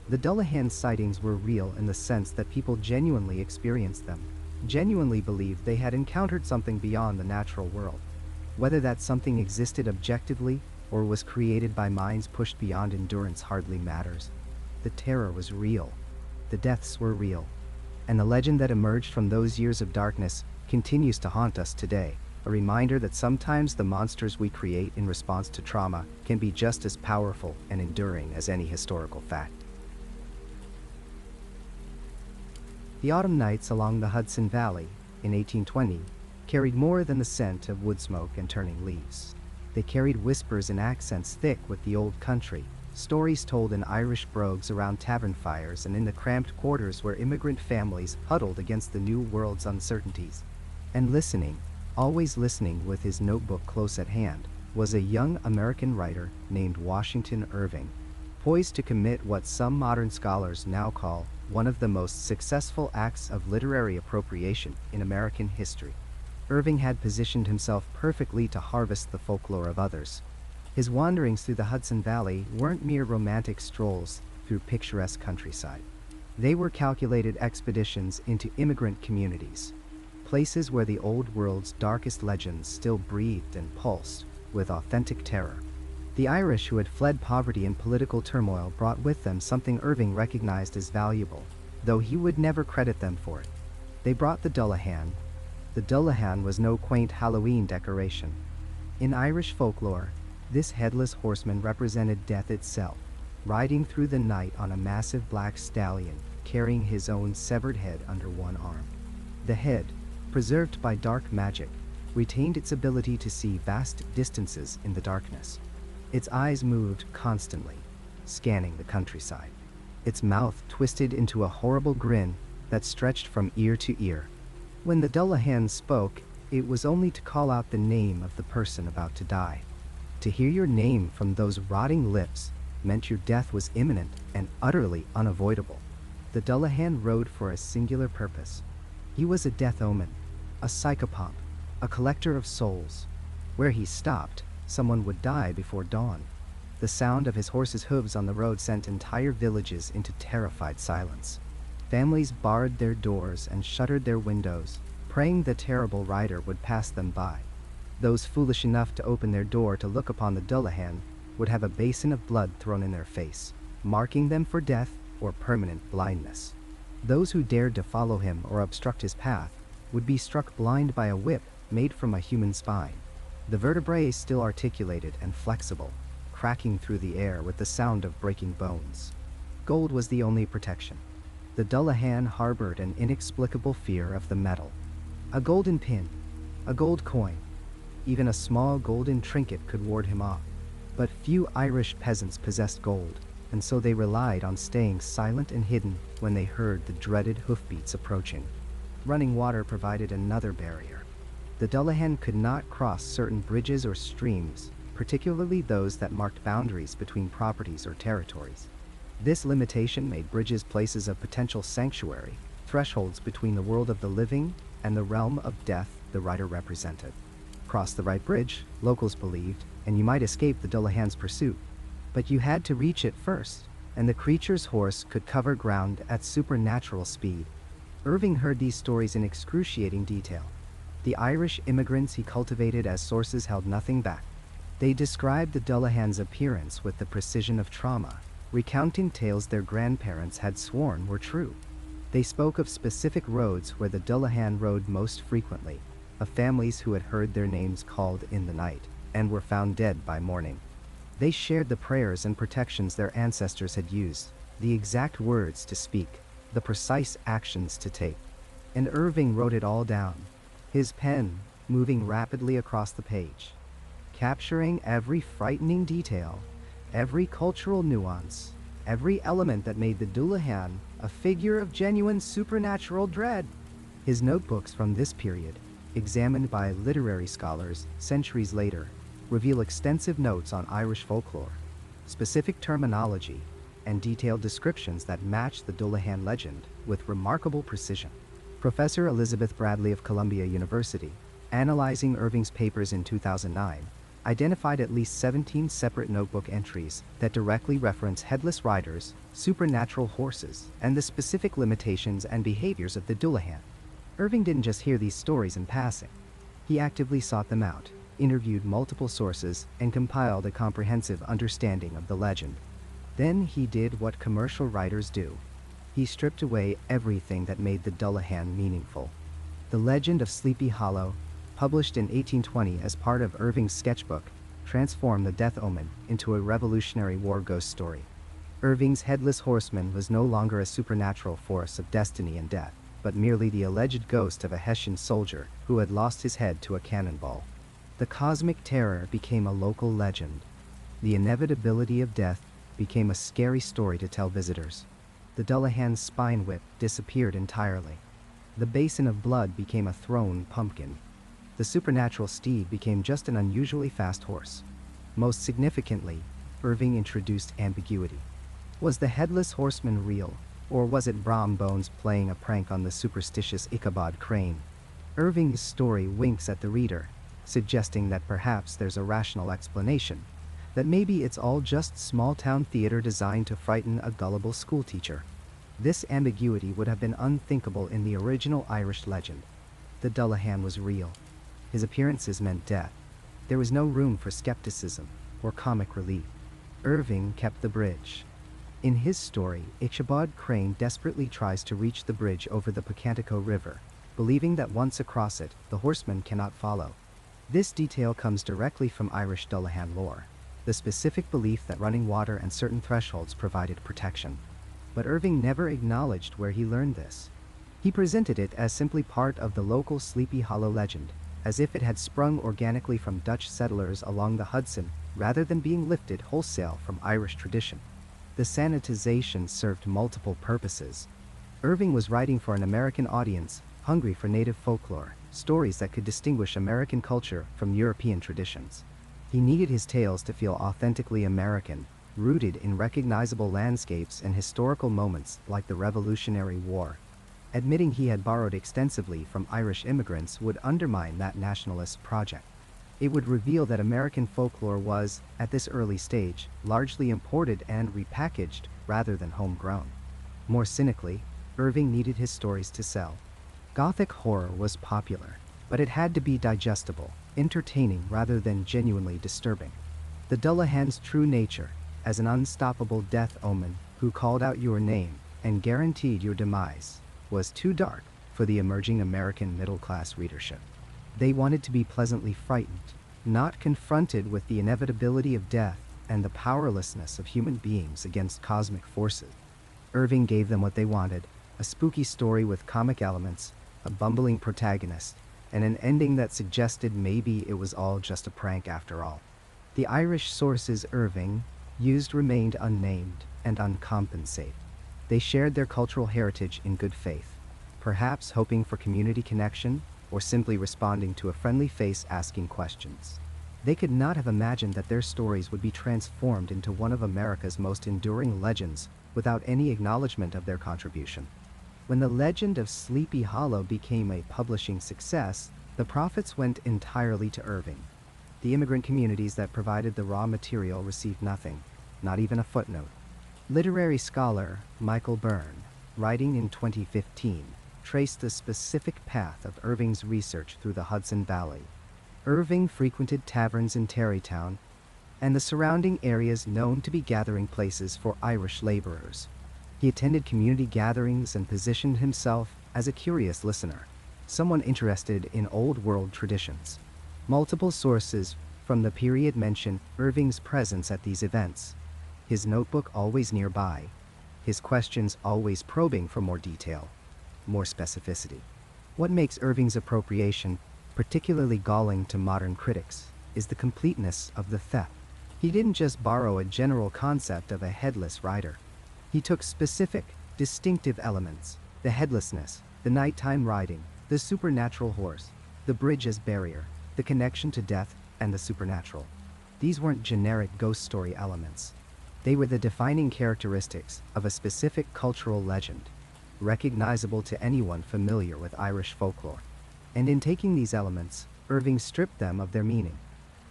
The Dullahan sightings were real in the sense that people genuinely experienced them, genuinely believed they had encountered something beyond the natural world. Whether that something existed objectively or was created by minds pushed beyond endurance hardly matters. The terror was real. The deaths were real. And the legend that emerged from those years of darkness continues to haunt us today, a reminder that sometimes the monsters we create in response to trauma can be just as powerful and enduring as any historical fact. The autumn nights along the Hudson Valley in 1820 carried more than the scent of wood smoke and turning leaves. They carried whispers and accents thick with the old country, stories told in Irish brogues around tavern fires and in the cramped quarters where immigrant families huddled against the new world's uncertainties. And listening, always listening with his notebook close at hand, was a young American writer named Washington Irving, poised to commit what some modern scholars now call one of the most successful acts of literary appropriation in American history. Irving had positioned himself perfectly to harvest the folklore of others. His wanderings through the Hudson Valley weren't mere romantic strolls through picturesque countryside. They were calculated expeditions into immigrant communities, places where the old world's darkest legends still breathed and pulsed with authentic terror. The Irish who had fled poverty and political turmoil brought with them something Irving recognized as valuable, though he would never credit them for it. They brought the Dullahan. The Dullahan was no quaint Halloween decoration. In Irish folklore, this headless horseman represented death itself, riding through the night on a massive black stallion, carrying his own severed head under one arm. The head, preserved by dark magic, retained its ability to see vast distances in the darkness. Its eyes moved constantly, scanning the countryside. Its mouth twisted into a horrible grin that stretched from ear to ear. When the Dullahan spoke, it was only to call out the name of the person about to die. To hear your name from those rotting lips meant your death was imminent and utterly unavoidable. The Dullahan rode for a singular purpose. He was a death omen, a psychopomp, a collector of souls. Where he stopped, someone would die before dawn. The sound of his horse's hooves on the road sent entire villages into terrified silence. Families barred their doors and shuttered their windows, praying the terrible rider would pass them by. Those foolish enough to open their door to look upon the Dullahan would have a basin of blood thrown in their face, marking them for death or permanent blindness. Those who dared to follow him or obstruct his path would be struck blind by a whip made from a human spine. The vertebrae still articulated and flexible, cracking through the air with the sound of breaking bones. Gold was the only protection. The Dullahan harbored an inexplicable fear of the metal. A golden pin, a gold coin, even a small golden trinket could ward him off. But few Irish peasants possessed gold, and so they relied on staying silent and hidden when they heard the dreaded hoofbeats approaching. Running water provided another barrier. The Dullahan could not cross certain bridges or streams, particularly those that marked boundaries between properties or territories. This limitation made bridges places of potential sanctuary, thresholds between the world of the living and the realm of death the rider represented. Cross the right bridge, locals believed, and you might escape the Dullahan's pursuit. But you had to reach it first, and the creature's horse could cover ground at supernatural speed. Irving heard these stories in excruciating detail. The Irish immigrants he cultivated as sources held nothing back. They described the Dullahan's appearance with the precision of trauma, recounting tales their grandparents had sworn were true. They spoke of specific roads where the Dullahan rode most frequently, of families who had heard their names called in the night, and were found dead by morning. They shared the prayers and protections their ancestors had used, the exact words to speak, the precise actions to take. And Irving wrote it all down, his pen moving rapidly across the page, capturing every frightening detail, every cultural nuance, every element that made the Dullahan a figure of genuine supernatural dread. His notebooks from this period, examined by literary scholars centuries later, reveal extensive notes on Irish folklore, specific terminology, and detailed descriptions that match the Dullahan legend with remarkable precision. Professor Elizabeth Bradley of Columbia University, analyzing Irving's papers in 2009, identified at least 17 separate notebook entries that directly reference headless riders, supernatural horses, and the specific limitations and behaviors of the Dullahan. Irving didn't just hear these stories in passing. He actively sought them out, interviewed multiple sources, and compiled a comprehensive understanding of the legend. Then he did what commercial writers do. He stripped away everything that made the Dullahan meaningful. The Legend of Sleepy Hollow, published in 1820 as part of Irving's sketchbook, transformed the death omen into a Revolutionary War ghost story. Irving's Headless Horseman was no longer a supernatural force of destiny and death, but merely the alleged ghost of a Hessian soldier who had lost his head to a cannonball. The cosmic terror became a local legend. The inevitability of death became a scary story to tell visitors. The Dullahan's spine whip disappeared entirely. The basin of blood became a thrown pumpkin. The supernatural steed became just an unusually fast horse. Most significantly, Irving introduced ambiguity. Was the Headless Horseman real, or was it Brom Bones playing a prank on the superstitious Ichabod Crane? Irving's story winks at the reader, suggesting that perhaps there's a rational explanation, that maybe it's all just small-town theater designed to frighten a gullible schoolteacher. This ambiguity would have been unthinkable in the original Irish legend. The Dullahan was real. His appearances meant death. There was no room for skepticism or comic relief. Irving kept the bridge. In his story, Ichabod Crane desperately tries to reach the bridge over the Pocantico River, believing that once across it, the horseman cannot follow. This detail comes directly from Irish Dullahan lore, the specific belief that running water and certain thresholds provided protection. But Irving never acknowledged where he learned this. He presented it as simply part of the local Sleepy Hollow legend, as if it had sprung organically from Dutch settlers along the Hudson rather than being lifted wholesale from Irish tradition. The sanitization served multiple purposes. Irving was writing for an American audience hungry for native folklore, stories that could distinguish American culture from European traditions. He needed his tales to feel authentically American, rooted in recognizable landscapes and historical moments like the Revolutionary War. Admitting he had borrowed extensively from Irish immigrants would undermine that nationalist project. It would reveal that American folklore was, at this early stage, largely imported and repackaged rather than homegrown. More cynically, Irving needed his stories to sell. Gothic horror was popular, but it had to be digestible, entertaining rather than genuinely disturbing. The Dullahan's true nature, as an unstoppable death omen who called out your name and guaranteed your demise, was too dark for the emerging American middle-class readership. They wanted to be pleasantly frightened, not confronted with the inevitability of death and the powerlessness of human beings against cosmic forces. Irving gave them what they wanted, a spooky story with comic elements, a bumbling protagonist, and an ending that suggested maybe it was all just a prank after all. The Irish sources Irving used remained unnamed and uncompensated. They shared their cultural heritage in good faith, perhaps hoping for community connection or simply responding to a friendly face asking questions. They could not have imagined that their stories would be transformed into one of America's most enduring legends without any acknowledgement of their contribution. When the legend of Sleepy Hollow became a publishing success, the profits went entirely to Irving. The immigrant communities that provided the raw material received nothing, not even a footnote. Literary scholar Michael Byrne, writing in 2015, traced the specific path of Irving's research through the Hudson Valley. Irving frequented taverns in Tarrytown and the surrounding areas known to be gathering places for Irish laborers. He attended community gatherings and positioned himself as a curious listener, someone interested in old world traditions. Multiple sources from the period mention Irving's presence at these events, his notebook always nearby, his questions always probing for more detail, more specificity. What makes Irving's appropriation particularly galling to modern critics is the completeness of the theft. He didn't just borrow a general concept of a headless rider. He took specific, distinctive elements, the headlessness, the nighttime riding, the supernatural horse, the bridge as barrier, the connection to death, and the supernatural. These weren't generic ghost story elements. They were the defining characteristics of a specific cultural legend, recognizable to anyone familiar with Irish folklore. And in taking these elements, Irving stripped them of their meaning.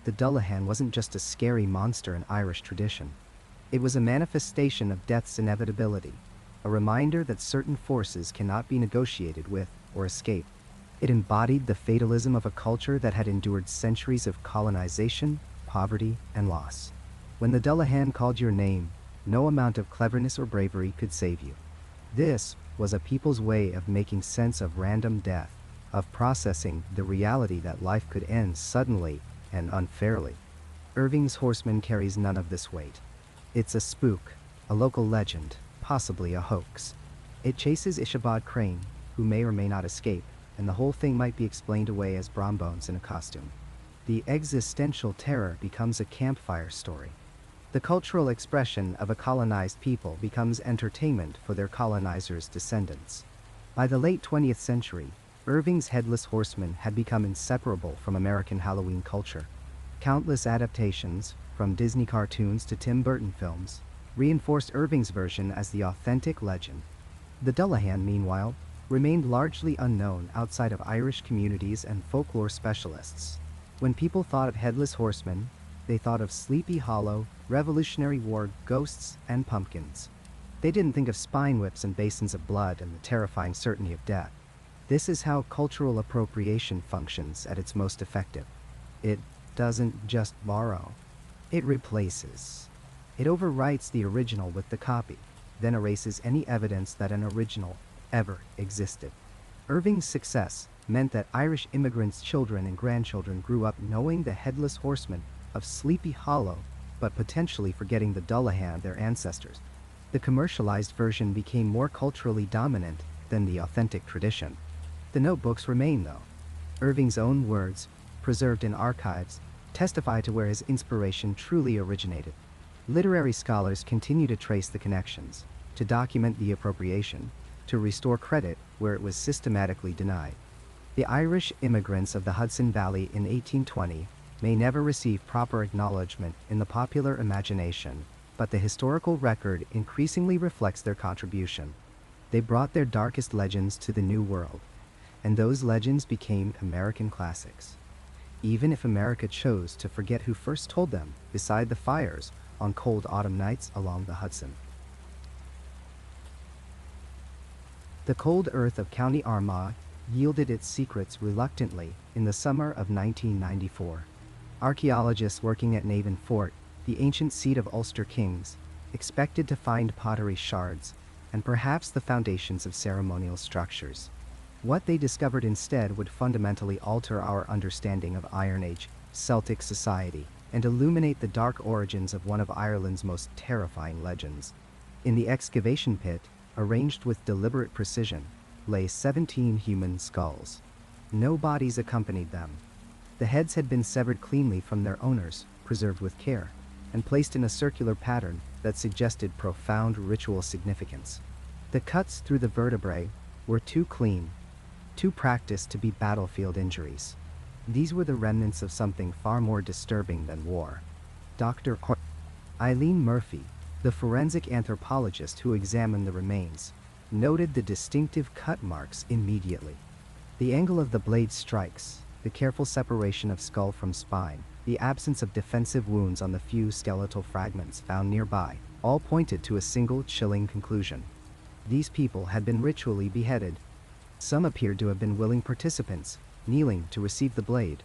the Dullahan wasn't just a scary monster in Irish tradition. It was a manifestation of death's inevitability, a reminder that certain forces cannot be negotiated with or escaped. It embodied the fatalism of a culture that had endured centuries of colonization, poverty, and loss. When the Dullahan called your name, no amount of cleverness or bravery could save you. This was a people's way of making sense of random death, of processing the reality that life could end suddenly and unfairly. Irving's horseman carries none of this weight. It's a spook, a local legend, possibly a hoax. It chases Ichabod Crane, who may or may not escape, and the whole thing might be explained away as Brombones in a costume. The existential terror becomes a campfire story. The cultural expression of a colonized people becomes entertainment for their colonizers' descendants. By the late 20th century, Irving's Headless Horseman had become inseparable from American Halloween culture. Countless adaptations, from Disney cartoons to Tim Burton films, reinforced Irving's version as the authentic legend. The Dullahan, meanwhile, remained largely unknown outside of Irish communities and folklore specialists. When people thought of Headless Horseman, they thought of Sleepy Hollow, Revolutionary War ghosts, and pumpkins. They didn't think of spine whips and basins of blood and the terrifying certainty of death. This is how cultural appropriation functions at its most effective. It doesn't just borrow. It replaces. It overwrites the original with the copy, then erases any evidence that an original ever existed. Irving's success meant that Irish immigrants' children and grandchildren grew up knowing the Headless Horseman of Sleepy Hollow, but potentially forgetting the Dullahan, their ancestors. The commercialized version became more culturally dominant than the authentic tradition. The notebooks remain, though. Irving's own words, preserved in archives, testify to where his inspiration truly originated. Literary scholars continue to trace the connections, to document the appropriation, to restore credit where it was systematically denied. The Irish immigrants of the Hudson Valley in 1820 may never receive proper acknowledgement in the popular imagination, but the historical record increasingly reflects their contribution. They brought their darkest legends to the New World, and those legends became American classics. Even if America chose to forget who first told them beside the fires on cold autumn nights along the Hudson. The cold earth of County Armagh yielded its secrets reluctantly in the summer of 1994. Archaeologists working at Navan Fort, the ancient seat of Ulster kings, expected to find pottery shards and perhaps the foundations of ceremonial structures. What they discovered instead would fundamentally alter our understanding of Iron Age Celtic society and illuminate the dark origins of one of Ireland's most terrifying legends. In the excavation pit, arranged with deliberate precision, lay 17 human skulls. No bodies accompanied them. The heads had been severed cleanly from their owners, preserved with care, and placed in a circular pattern that suggested profound ritual significance. The cuts through the vertebrae were too clean, too practiced to be battlefield injuries. These were the remnants of something far more disturbing than war. Dr. Eileen Murphy, the forensic anthropologist who examined the remains, noted the distinctive cut marks immediately. The angle of the blade strikes, the careful separation of skull from spine, the absence of defensive wounds on the few skeletal fragments found nearby, all pointed to a single chilling conclusion. These people had been ritually beheaded. Some appeared to have been willing participants, kneeling to receive the blade.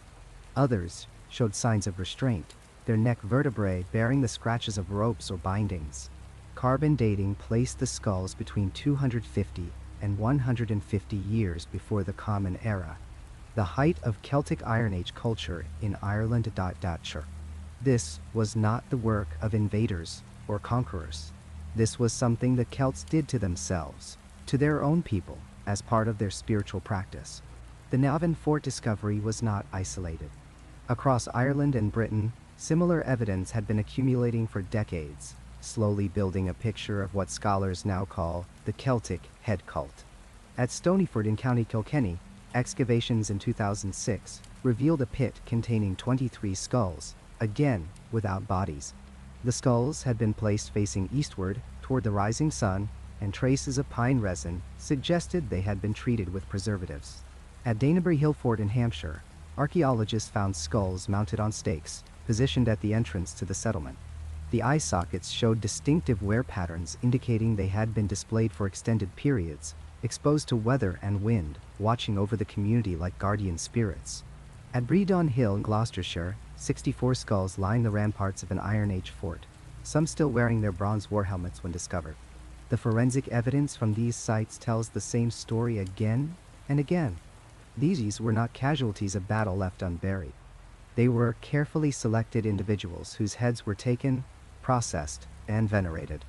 Others showed signs of restraint, their neck vertebrae bearing the scratches of ropes or bindings. Carbon dating placed the skulls between 250 and 150 years before the Common Era, the height of Celtic Iron Age culture in Ireland. This was not the work of invaders or conquerors. This was something the Celts did to themselves, to their own people, as part of their spiritual practice. The Navan Fort discovery was not isolated. Across Ireland and Britain, similar evidence had been accumulating for decades, slowly building a picture of what scholars now call the Celtic head cult. At Stonyford in County Kilkenny, excavations in 2006 revealed a pit containing 23 skulls, again without bodies. The skulls had been placed facing eastward toward the rising sun, and traces of pine resin suggested they had been treated with preservatives. At Danebury Hill Fort in Hampshire, Archaeologists found skulls mounted on stakes, positioned at the entrance to the settlement. The eye sockets showed distinctive wear patterns indicating they had been displayed for extended periods, exposed to weather and wind, watching over the community like guardian spirits. At Bredon Hill in Gloucestershire, 64 skulls line the ramparts of an Iron Age fort, some still wearing their bronze war helmets when discovered. The forensic evidence from these sites tells the same story again and again. These were not casualties of battle left unburied. They were carefully selected individuals whose heads were taken, processed, and venerated.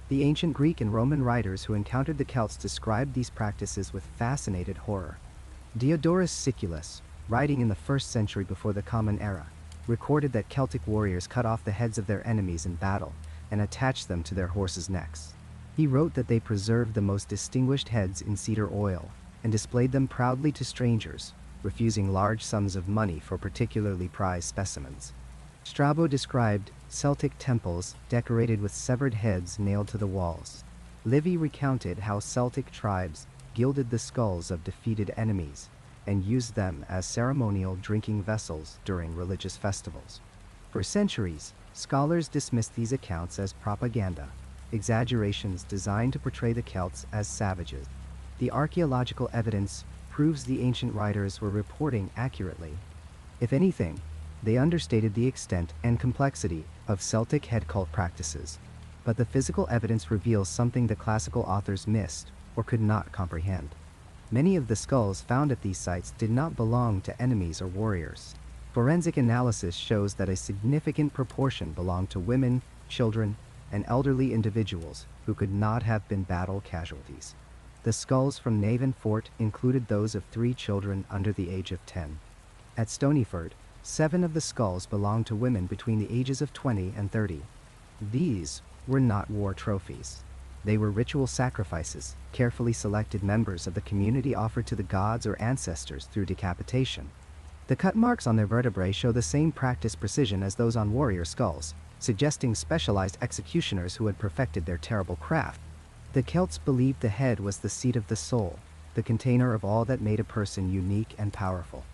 The ancient Greek and Roman writers who encountered the Celts described these practices with fascinated horror. Diodorus Siculus, writing in the 1st century before the Common Era, recorded that Celtic warriors cut off the heads of their enemies in battle and attached them to their horses' necks. He wrote that they preserved the most distinguished heads in cedar oil and displayed them proudly to strangers, refusing large sums of money for particularly prized specimens. Strabo described Celtic temples decorated with severed heads nailed to the walls. Livy recounted how Celtic tribes gilded the skulls of defeated enemies and used them as ceremonial drinking vessels during religious festivals. For centuries, scholars dismissed these accounts as propaganda, exaggerations designed to portray the Celts as savages. The archaeological evidence proves the ancient writers were reporting accurately. If anything, they understated the extent and complexity of Celtic head cult practices, but the physical evidence reveals something the classical authors missed or could not comprehend. Many of the skulls found at these sites did not belong to enemies or warriors. Forensic analysis shows that a significant proportion belonged to women, children, and elderly individuals who could not have been battle casualties. The skulls from Navan Fort included those of 3 children under the age of 10. At Stonyford, 7 of the skulls belonged to women between the ages of 20 and 30. These were not war trophies. They were ritual sacrifices, carefully selected members of the community offered to the gods or ancestors through decapitation. The cut marks on their vertebrae show the same practice precision as those on warrior skulls, suggesting specialized executioners who had perfected their terrible craft. The Celts believed the head was the seat of the soul, the container of all that made a person unique and powerful.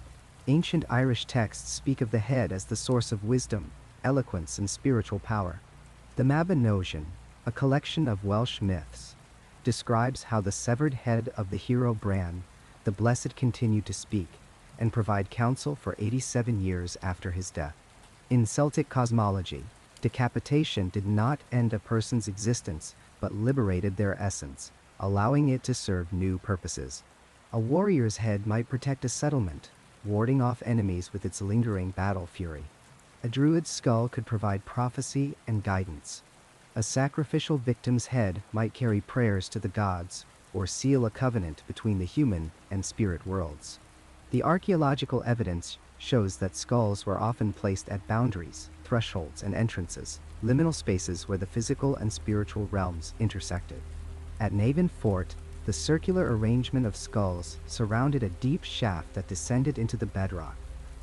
Ancient Irish texts speak of the head as the source of wisdom, eloquence, and spiritual power. The Mabinogion, a collection of Welsh myths, describes how the severed head of the hero Bran, the Blessed, continued to speak and provide counsel for 87 years after his death. In Celtic cosmology, decapitation did not end a person's existence but liberated their essence, allowing it to serve new purposes. A warrior's head might protect a settlement, warding off enemies with its lingering battle fury. A druid's skull could provide prophecy and guidance. A sacrificial victim's head might carry prayers to the gods or seal a covenant between the human and spirit worlds. The archaeological evidence shows that skulls were often placed at boundaries, thresholds, and entrances, liminal spaces where the physical and spiritual realms intersected. At Navan Fort, the circular arrangement of skulls surrounded a deep shaft that descended into the bedrock.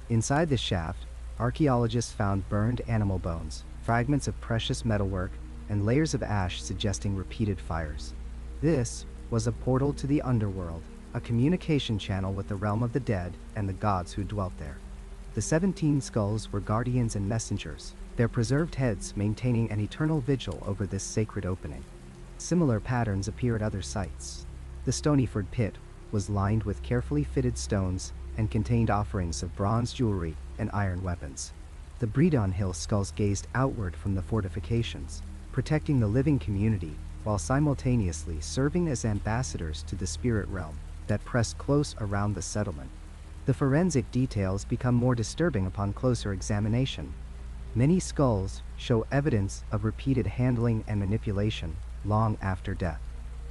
Inside the shaft, archaeologists found burned animal bones, fragments of precious metalwork, and layers of ash suggesting repeated fires. This was a portal to the underworld, a communication channel with the realm of the dead and the gods who dwelt there. The 17 skulls were guardians and messengers, their preserved heads maintaining an eternal vigil over this sacred opening. Similar patterns appear at other sites. The Stonyford pit was lined with carefully fitted stones and contained offerings of bronze jewelry and iron weapons. The Bredon Hill skulls gazed outward from the fortifications, protecting the living community while simultaneously serving as ambassadors to the spirit realm that pressed close around the settlement. The forensic details become more disturbing upon closer examination. Many skulls show evidence of repeated handling and manipulation long after death.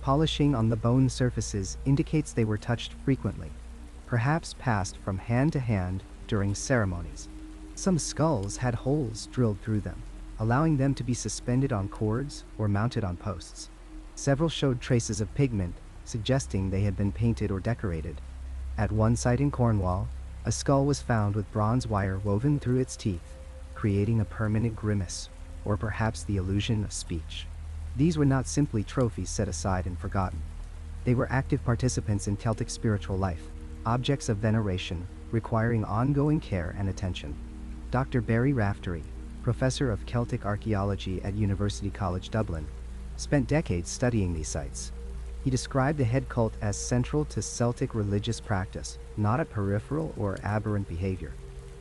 Polishing on the bone surfaces indicates they were touched frequently, perhaps passed from hand to hand during ceremonies. Some skulls had holes drilled through them, allowing them to be suspended on cords or mounted on posts. Several showed traces of pigment, suggesting they had been painted or decorated. At one site in Cornwall, a skull was found with bronze wire woven through its teeth, creating a permanent grimace, or perhaps the illusion of speech. These were not simply trophies set aside and forgotten. They were active participants in Celtic spiritual life, objects of veneration, requiring ongoing care and attention. Dr. Barry Raftery, professor of Celtic archaeology at University College Dublin, spent decades studying these sites. He described the head cult as central to Celtic religious practice, not a peripheral or aberrant behavior.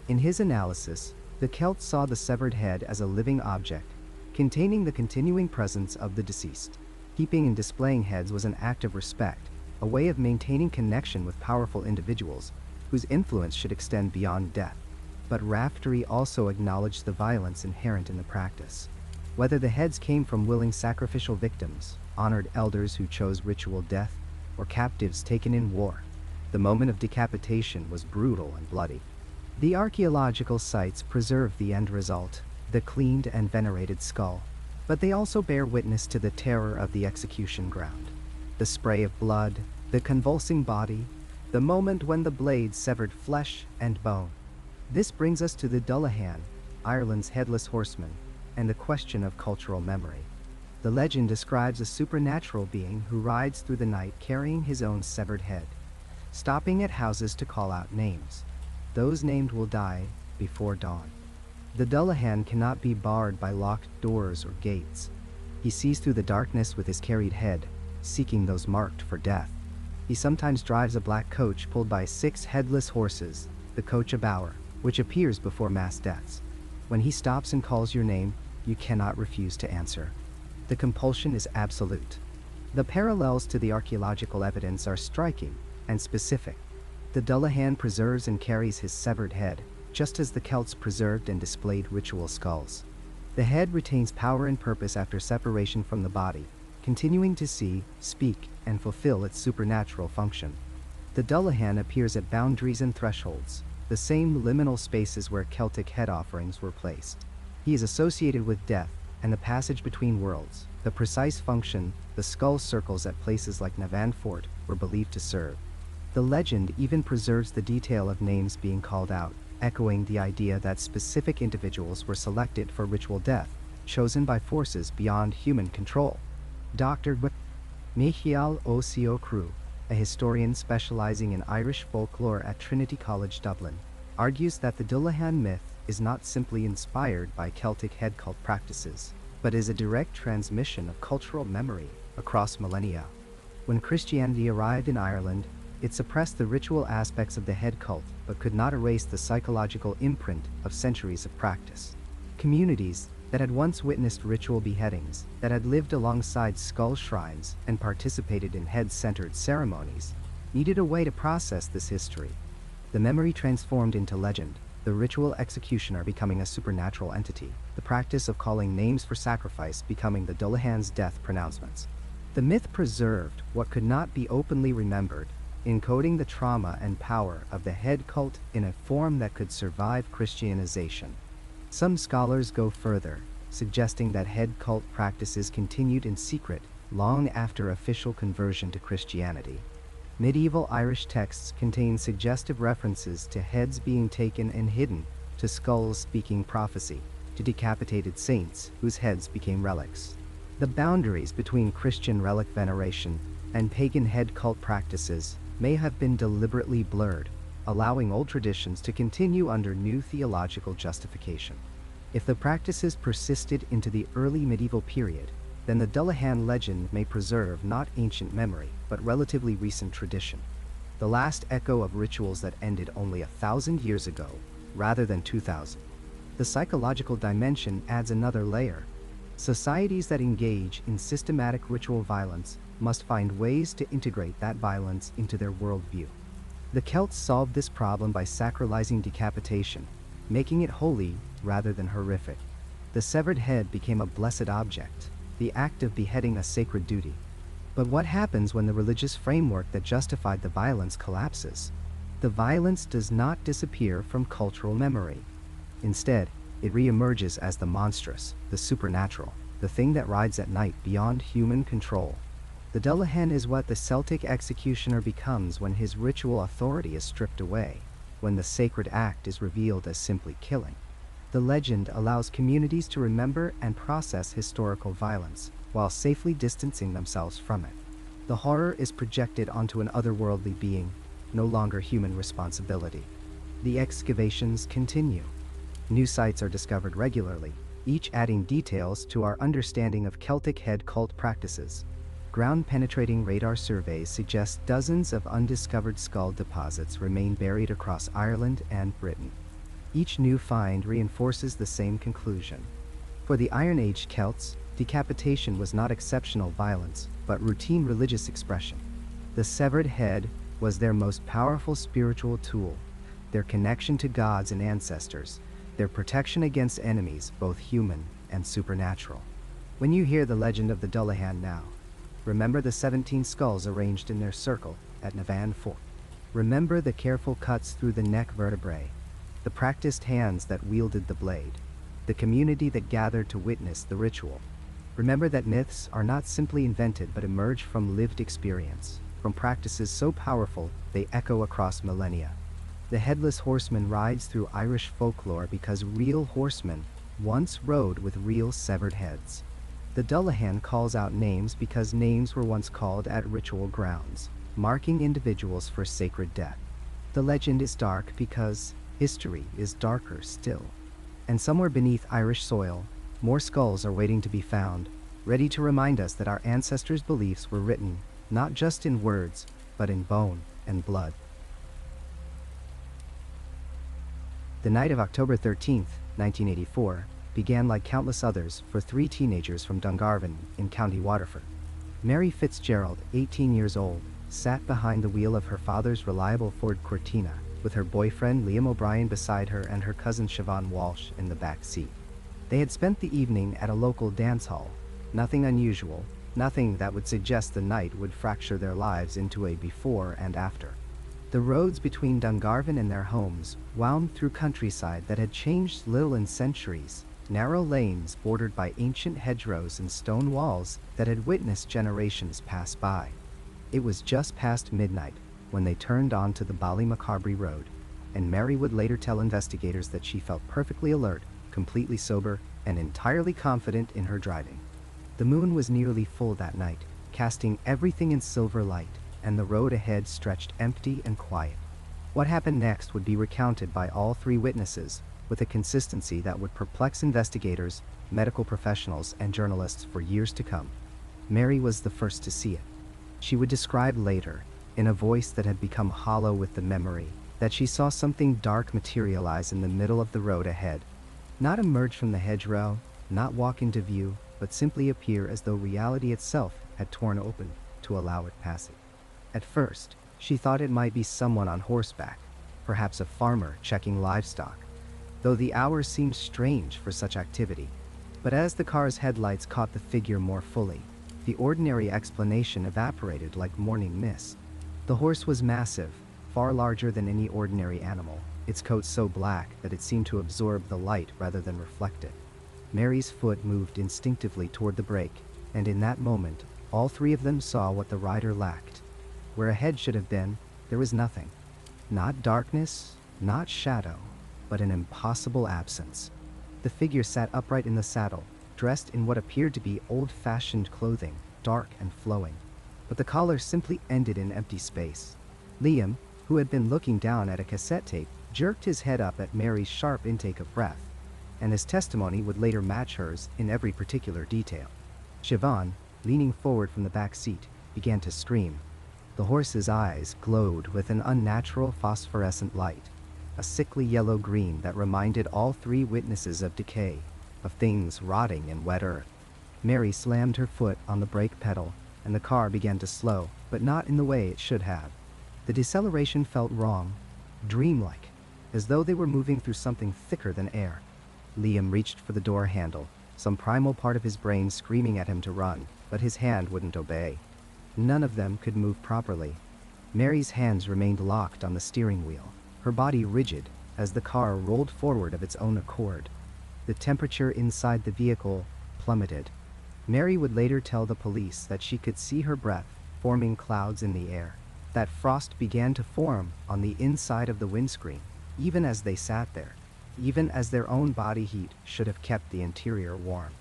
In his analysis, the Celts saw the severed head as a living object, containing the continuing presence of the deceased. Keeping and displaying heads was an act of respect, a way of maintaining connection with powerful individuals, whose influence should extend beyond death. But Raftery also acknowledged the violence inherent in the practice. Whether the heads came from willing sacrificial victims, honored elders who chose ritual death, or captives taken in war, the moment of decapitation was brutal and bloody. The archaeological sites preserve the end result, the cleaned and venerated skull, but they also bear witness to the terror of the execution ground. The spray of blood, the convulsing body, the moment when the blade severed flesh and bone. This brings us to the Dullahan, Ireland's Headless Horseman, and the question of cultural memory. The legend describes a supernatural being who rides through the night carrying his own severed head, stopping at houses to call out names. Those named will die before dawn. The Dullahan cannot be barred by locked doors or gates. He sees through the darkness with his carried head, seeking those marked for death. He sometimes drives a black coach pulled by 6 headless horses, the Cóiste Bodhar, which appears before mass deaths. When he stops and calls your name, you cannot refuse to answer. The compulsion is absolute. The parallels to the archaeological evidence are striking and specific. The Dullahan preserves and carries his severed head, just as the Celts preserved and displayed ritual skulls. The head retains power and purpose after separation from the body, continuing to see, speak, and fulfill its supernatural function. The Dullahan appears at boundaries and thresholds, the same liminal spaces where Celtic head offerings were placed. He is associated with death and the passage between worlds. The precise function the skull circles at places like Navan Fort were believed to serve. The legend even preserves the detail of names being called out, echoing the idea that specific individuals were selected for ritual death, chosen by forces beyond human control. Dr. Michael O'Seo-Crew, a historian specializing in Irish folklore at Trinity College Dublin, argues that the Dullahan myth is not simply inspired by Celtic head cult practices, but is a direct transmission of cultural memory across millennia. When Christianity arrived in Ireland, it suppressed the ritual aspects of the head cult but could not erase the psychological imprint of centuries of practice. Communities that had once witnessed ritual beheadings, that had lived alongside skull shrines and participated in head-centered ceremonies, needed a way to process this history. The memory transformed into legend, the ritual executioner becoming a supernatural entity, the practice of calling names for sacrifice becoming the Dullahan's death pronouncements. The myth preserved what could not be openly remembered, encoding the trauma and power of the head cult in a form that could survive Christianization. Some scholars go further, suggesting that head cult practices continued in secret long after official conversion to Christianity. Medieval Irish texts contain suggestive references to heads being taken and hidden, to skulls speaking prophecy, to decapitated saints whose heads became relics. The boundaries between Christian relic veneration and pagan head cult practices may have been deliberately blurred, allowing old traditions to continue under new theological justification. If the practices persisted into the early medieval period, then the Dullahan legend may preserve not ancient memory, but relatively recent tradition. The last echo of rituals that ended only 1,000 years ago, rather than 2,000. The psychological dimension adds another layer. Societies that engage in systematic ritual violence must find ways to integrate that violence into their worldview. The Celts solved this problem by sacralizing decapitation, making it holy rather than horrific. The severed head became a blessed object, the act of beheading a sacred duty. But what happens when the religious framework that justified the violence collapses? The violence does not disappear from cultural memory. Instead, it reemerges as the monstrous, the supernatural, the thing that rides at night beyond human control. The Dullahan is what the Celtic executioner becomes when his ritual authority is stripped away, when the sacred act is revealed as simply killing. The legend allows communities to remember and process historical violence, while safely distancing themselves from it. The horror is projected onto an otherworldly being, no longer human responsibility. The excavations continue. New sites are discovered regularly, each adding details to our understanding of Celtic head cult practices. Ground-penetrating radar surveys suggest dozens of undiscovered skull deposits remain buried across Ireland and Britain. Each new find reinforces the same conclusion. For the Iron Age Celts, decapitation was not exceptional violence, but routine religious expression. The severed head was their most powerful spiritual tool, their connection to gods and ancestors, their protection against enemies, both human and supernatural. When you hear the legend of the Dullahan now, remember the 17 skulls arranged in their circle at Navan Fort. Remember the careful cuts through the neck vertebrae, the practiced hands that wielded the blade, the community that gathered to witness the ritual. Remember that myths are not simply invented but emerge from lived experience, from practices so powerful they echo across millennia. The Headless Horseman rides through Irish folklore because real horsemen once rode with real severed heads. The Dullahan calls out names because names were once called at ritual grounds, marking individuals for sacred death. The legend is dark because history is darker still. And somewhere beneath Irish soil, more skulls are waiting to be found, ready to remind us that our ancestors' beliefs were written not just in words, but in bone and blood. The night of October 13th, 1984, began like countless others for three teenagers from Dungarvan in County Waterford. Mary Fitzgerald, 18 years old, sat behind the wheel of her father's reliable Ford Cortina, with her boyfriend Liam O'Brien beside her and her cousin Siobhan Walsh in the back seat. They had spent the evening at a local dance hall. Nothing unusual, nothing that would suggest the night would fracture their lives into a before and after. The roads between Dungarvan and their homes wound through countryside that had changed little in centuries, narrow lanes bordered by ancient hedgerows and stone walls that had witnessed generations pass by. It was just past midnight when they turned onto the Ballymacarbry Road, and Mary would later tell investigators that she felt perfectly alert, completely sober, and entirely confident in her driving. The moon was nearly full that night, casting everything in silver light, and the road ahead stretched empty and quiet. What happened next would be recounted by all three witnesses, with a consistency that would perplex investigators, medical professionals, and journalists for years to come. Mary was the first to see it. She would describe later, in a voice that had become hollow with the memory, that she saw something dark materialize in the middle of the road ahead. Not emerge from the hedgerow, not walk into view, but simply appear as though reality itself had torn open to allow it passage. At first, she thought it might be someone on horseback, perhaps a farmer checking livestock, though the hours seemed strange for such activity. But as the car's headlights caught the figure more fully, the ordinary explanation evaporated like morning mist. The horse was massive, far larger than any ordinary animal, its coat so black that it seemed to absorb the light rather than reflect it. Mary's foot moved instinctively toward the brake, and in that moment, all three of them saw what the rider lacked. Where a head should have been, there was nothing. Not darkness, not shadow, but an impossible absence. The figure sat upright in the saddle, dressed in what appeared to be old-fashioned clothing, dark and flowing. But the collar simply ended in empty space. Liam, who had been looking down at a cassette tape, jerked his head up at Mary's sharp intake of breath, and his testimony would later match hers in every particular detail. Siobhan, leaning forward from the back seat, began to scream. The horse's eyes glowed with an unnatural phosphorescent light, a sickly yellow green that reminded all three witnesses of decay, of things rotting in wet earth. Mary slammed her foot on the brake pedal, and the car began to slow, but not in the way it should have. The deceleration felt wrong, dreamlike, as though they were moving through something thicker than air. Liam reached for the door handle, some primal part of his brain screaming at him to run, but his hand wouldn't obey. None of them could move properly. Mary's hands remained locked on the steering wheel, her body rigid as the car rolled forward of its own accord. The temperature inside the vehicle plummeted. Mary would later tell the police that she could see her breath forming clouds in the air, that frost began to form on the inside of the windscreen, even as they sat there, even as their own body heat should have kept the interior warm.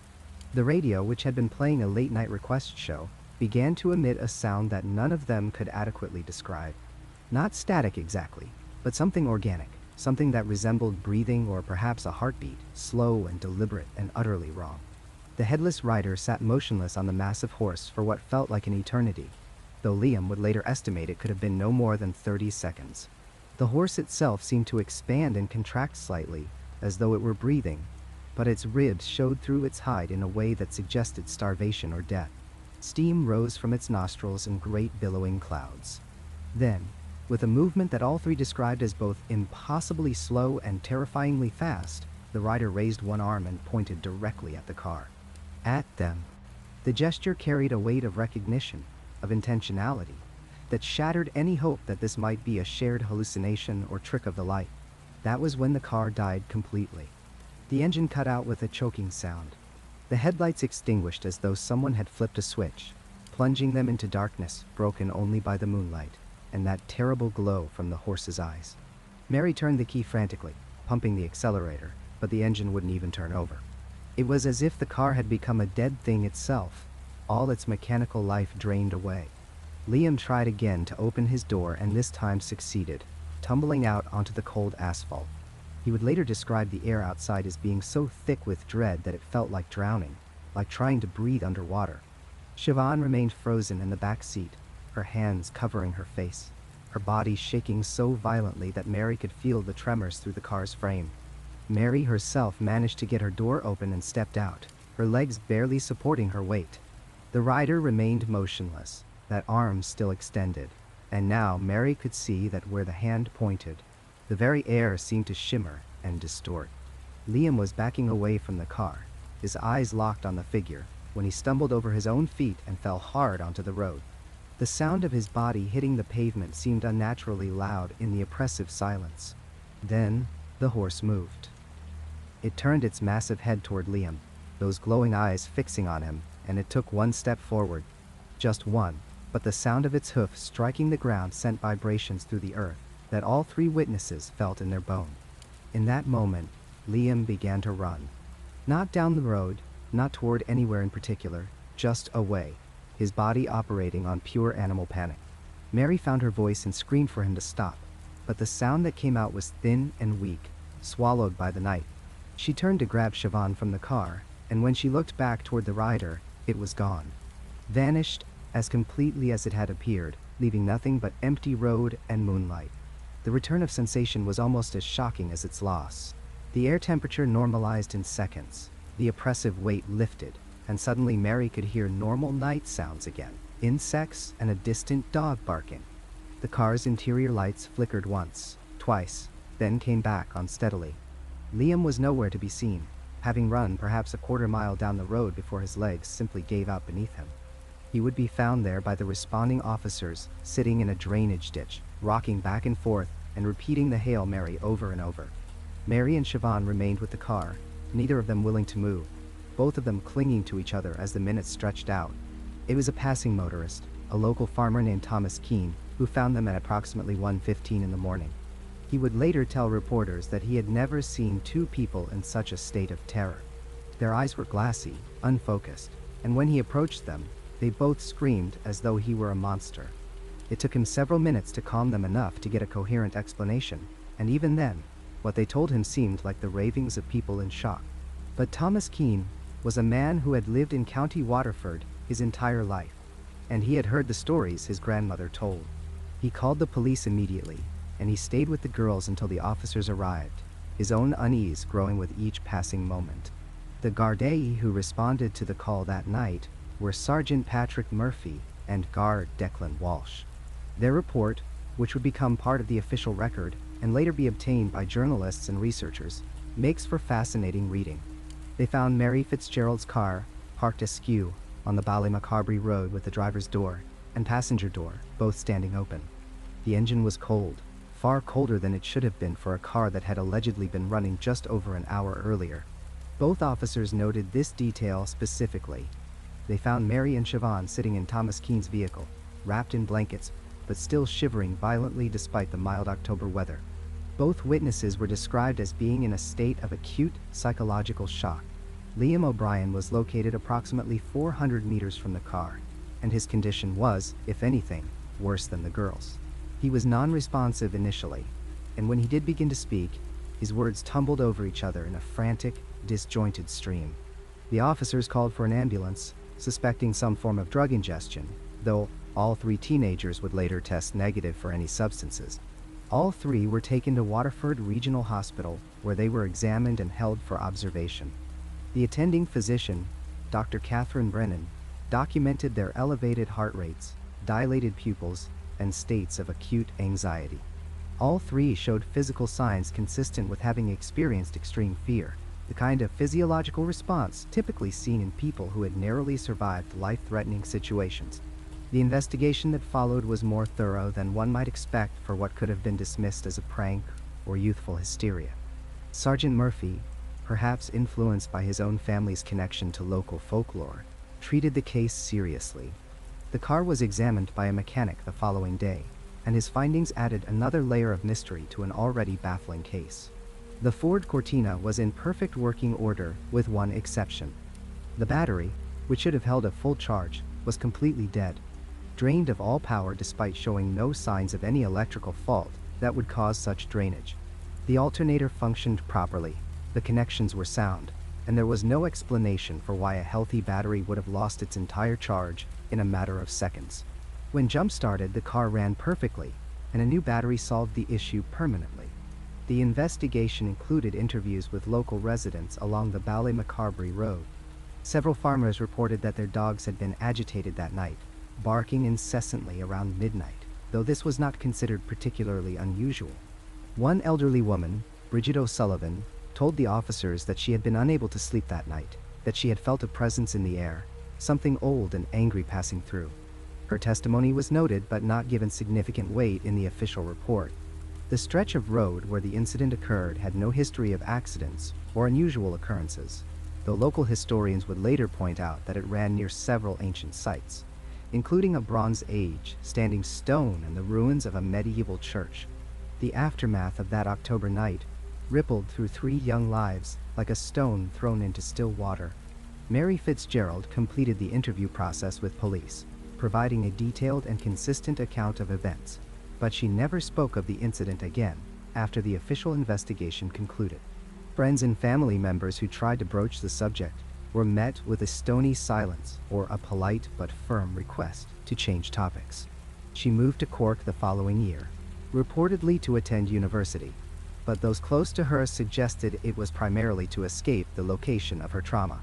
The radio, which had been playing a late-night request show, began to emit a sound that none of them could adequately describe. Not static exactly, but something organic, something that resembled breathing or perhaps a heartbeat, slow and deliberate and utterly wrong. The headless rider sat motionless on the massive horse for what felt like an eternity, though Liam would later estimate it could have been no more than 30 seconds. The horse itself seemed to expand and contract slightly, as though it were breathing, but its ribs showed through its hide in a way that suggested starvation or death. Steam rose from its nostrils in great billowing clouds. Then, with a movement that all three described as both impossibly slow and terrifyingly fast, the rider raised one arm and pointed directly at the car. At them. The gesture carried a weight of recognition, of intentionality, that shattered any hope that this might be a shared hallucination or trick of the light. That was when the car died completely. The engine cut out with a choking sound. The headlights extinguished as though someone had flipped a switch, plunging them into darkness broken only by the moonlight and that terrible glow from the horse's eyes. Mary turned the key frantically, pumping the accelerator, but the engine wouldn't even turn over. It was as if the car had become a dead thing itself, all its mechanical life drained away. Liam tried again to open his door and this time succeeded, tumbling out onto the cold asphalt. He would later describe the air outside as being so thick with dread that it felt like drowning, like trying to breathe underwater. Siobhan remained frozen in the back seat, her hands covering her face, her body shaking so violently that Mary could feel the tremors through the car's frame. Mary herself managed to get her door open and stepped out, her legs barely supporting her weight. The rider remained motionless, that arm still extended, and now Mary could see that where the hand pointed, the very air seemed to shimmer and distort. Liam was backing away from the car, his eyes locked on the figure, when he stumbled over his own feet and fell hard onto the road. The sound of his body hitting the pavement seemed unnaturally loud in the oppressive silence. Then, the horse moved. It turned its massive head toward Liam, those glowing eyes fixing on him, and it took one step forward. Just one, but the sound of its hoof striking the ground sent vibrations through the earth that all three witnesses felt in their bone. In that moment, Liam began to run. Not down the road, not toward anywhere in particular, just away, his body operating on pure animal panic. Mary found her voice and screamed for him to stop, but the sound that came out was thin and weak, swallowed by the night. She turned to grab Siobhan from the car, and when she looked back toward the rider, it was gone. Vanished as completely as it had appeared, leaving nothing but empty road and moonlight. The return of sensation was almost as shocking as its loss. The air temperature normalized in seconds, the oppressive weight lifted, and suddenly Mary could hear normal night sounds again, insects and a distant dog barking. The car's interior lights flickered once, twice, then came back unsteadily. Liam was nowhere to be seen, having run perhaps a quarter mile down the road before his legs simply gave out beneath him. He would be found there by the responding officers, sitting in a drainage ditch, rocking back and forth and repeating the Hail Mary over and over. Mary and Siobhan remained with the car, neither of them willing to move, both of them clinging to each other as the minutes stretched out. It was a passing motorist, a local farmer named Thomas Keene, who found them at approximately 1:15 in the morning. He would later tell reporters that he had never seen two people in such a state of terror. Their eyes were glassy, unfocused, and when he approached them, they both screamed as though he were a monster. It took him several minutes to calm them enough to get a coherent explanation, and even then, what they told him seemed like the ravings of people in shock. But Thomas Keene was a man who had lived in County Waterford his entire life, and he had heard the stories his grandmother told. He called the police immediately, and he stayed with the girls until the officers arrived, his own unease growing with each passing moment. The Gardaí who responded to the call that night were Sergeant Patrick Murphy and Guard Declan Walsh. Their report, which would become part of the official record and later be obtained by journalists and researchers, makes for fascinating reading. They found Mary Fitzgerald's car parked askew on the Ballymacarbry Road with the driver's door and passenger door both standing open. The engine was cold, far colder than it should have been for a car that had allegedly been running just over an hour earlier. Both officers noted this detail specifically. They found Mary and Siobhan sitting in Thomas Keene's vehicle, wrapped in blankets, but still shivering violently despite the mild October weather. Both witnesses were described as being in a state of acute psychological shock. Liam O'Brien was located approximately 400 meters from the car, and his condition was, if anything, worse than the girls. He was non-responsive initially, and when he did begin to speak, his words tumbled over each other in a frantic, disjointed stream. The officers called for an ambulance, suspecting some form of drug ingestion, though all three teenagers would later test negative for any substances. All three were taken to Waterford Regional Hospital, where they were examined and held for observation. The attending physician, Dr. Catherine Brennan, documented their elevated heart rates, dilated pupils, and states of acute anxiety. All three showed physical signs consistent with having experienced extreme fear, the kind of physiological response typically seen in people who had narrowly survived life-threatening situations. The investigation that followed was more thorough than one might expect for what could have been dismissed as a prank or youthful hysteria. Sergeant Murphy, perhaps influenced by his own family's connection to local folklore, treated the case seriously. The car was examined by a mechanic the following day, and his findings added another layer of mystery to an already baffling case. The Ford Cortina was in perfect working order with one exception. The battery, which should have held a full charge, was completely dead, drained of all power despite showing no signs of any electrical fault that would cause such drainage. The alternator functioned properly, the connections were sound, and there was no explanation for why a healthy battery would have lost its entire charge in a matter of seconds. When jump-started, the car ran perfectly, and a new battery solved the issue permanently. The investigation included interviews with local residents along the Ballymacarbry Road. Several farmers reported that their dogs had been agitated that night, barking incessantly around midnight, though this was not considered particularly unusual. One elderly woman, Bridget O'Sullivan, told the officers that she had been unable to sleep that night, that she had felt a presence in the air, something old and angry passing through. Her testimony was noted but not given significant weight in the official report. The stretch of road where the incident occurred had no history of accidents or unusual occurrences, though local historians would later point out that it ran near several ancient sites, including a Bronze Age standing stone and the ruins of a medieval church. The aftermath of that October night rippled through three young lives like a stone thrown into still water. Mary Fitzgerald completed the interview process with police, providing a detailed and consistent account of events, but she never spoke of the incident again after the official investigation concluded. Friends and family members who tried to broach the subject were met with a stony silence or a polite but firm request to change topics. She moved to Cork the following year, reportedly to attend university, but those close to her suggested it was primarily to escape the location of her trauma.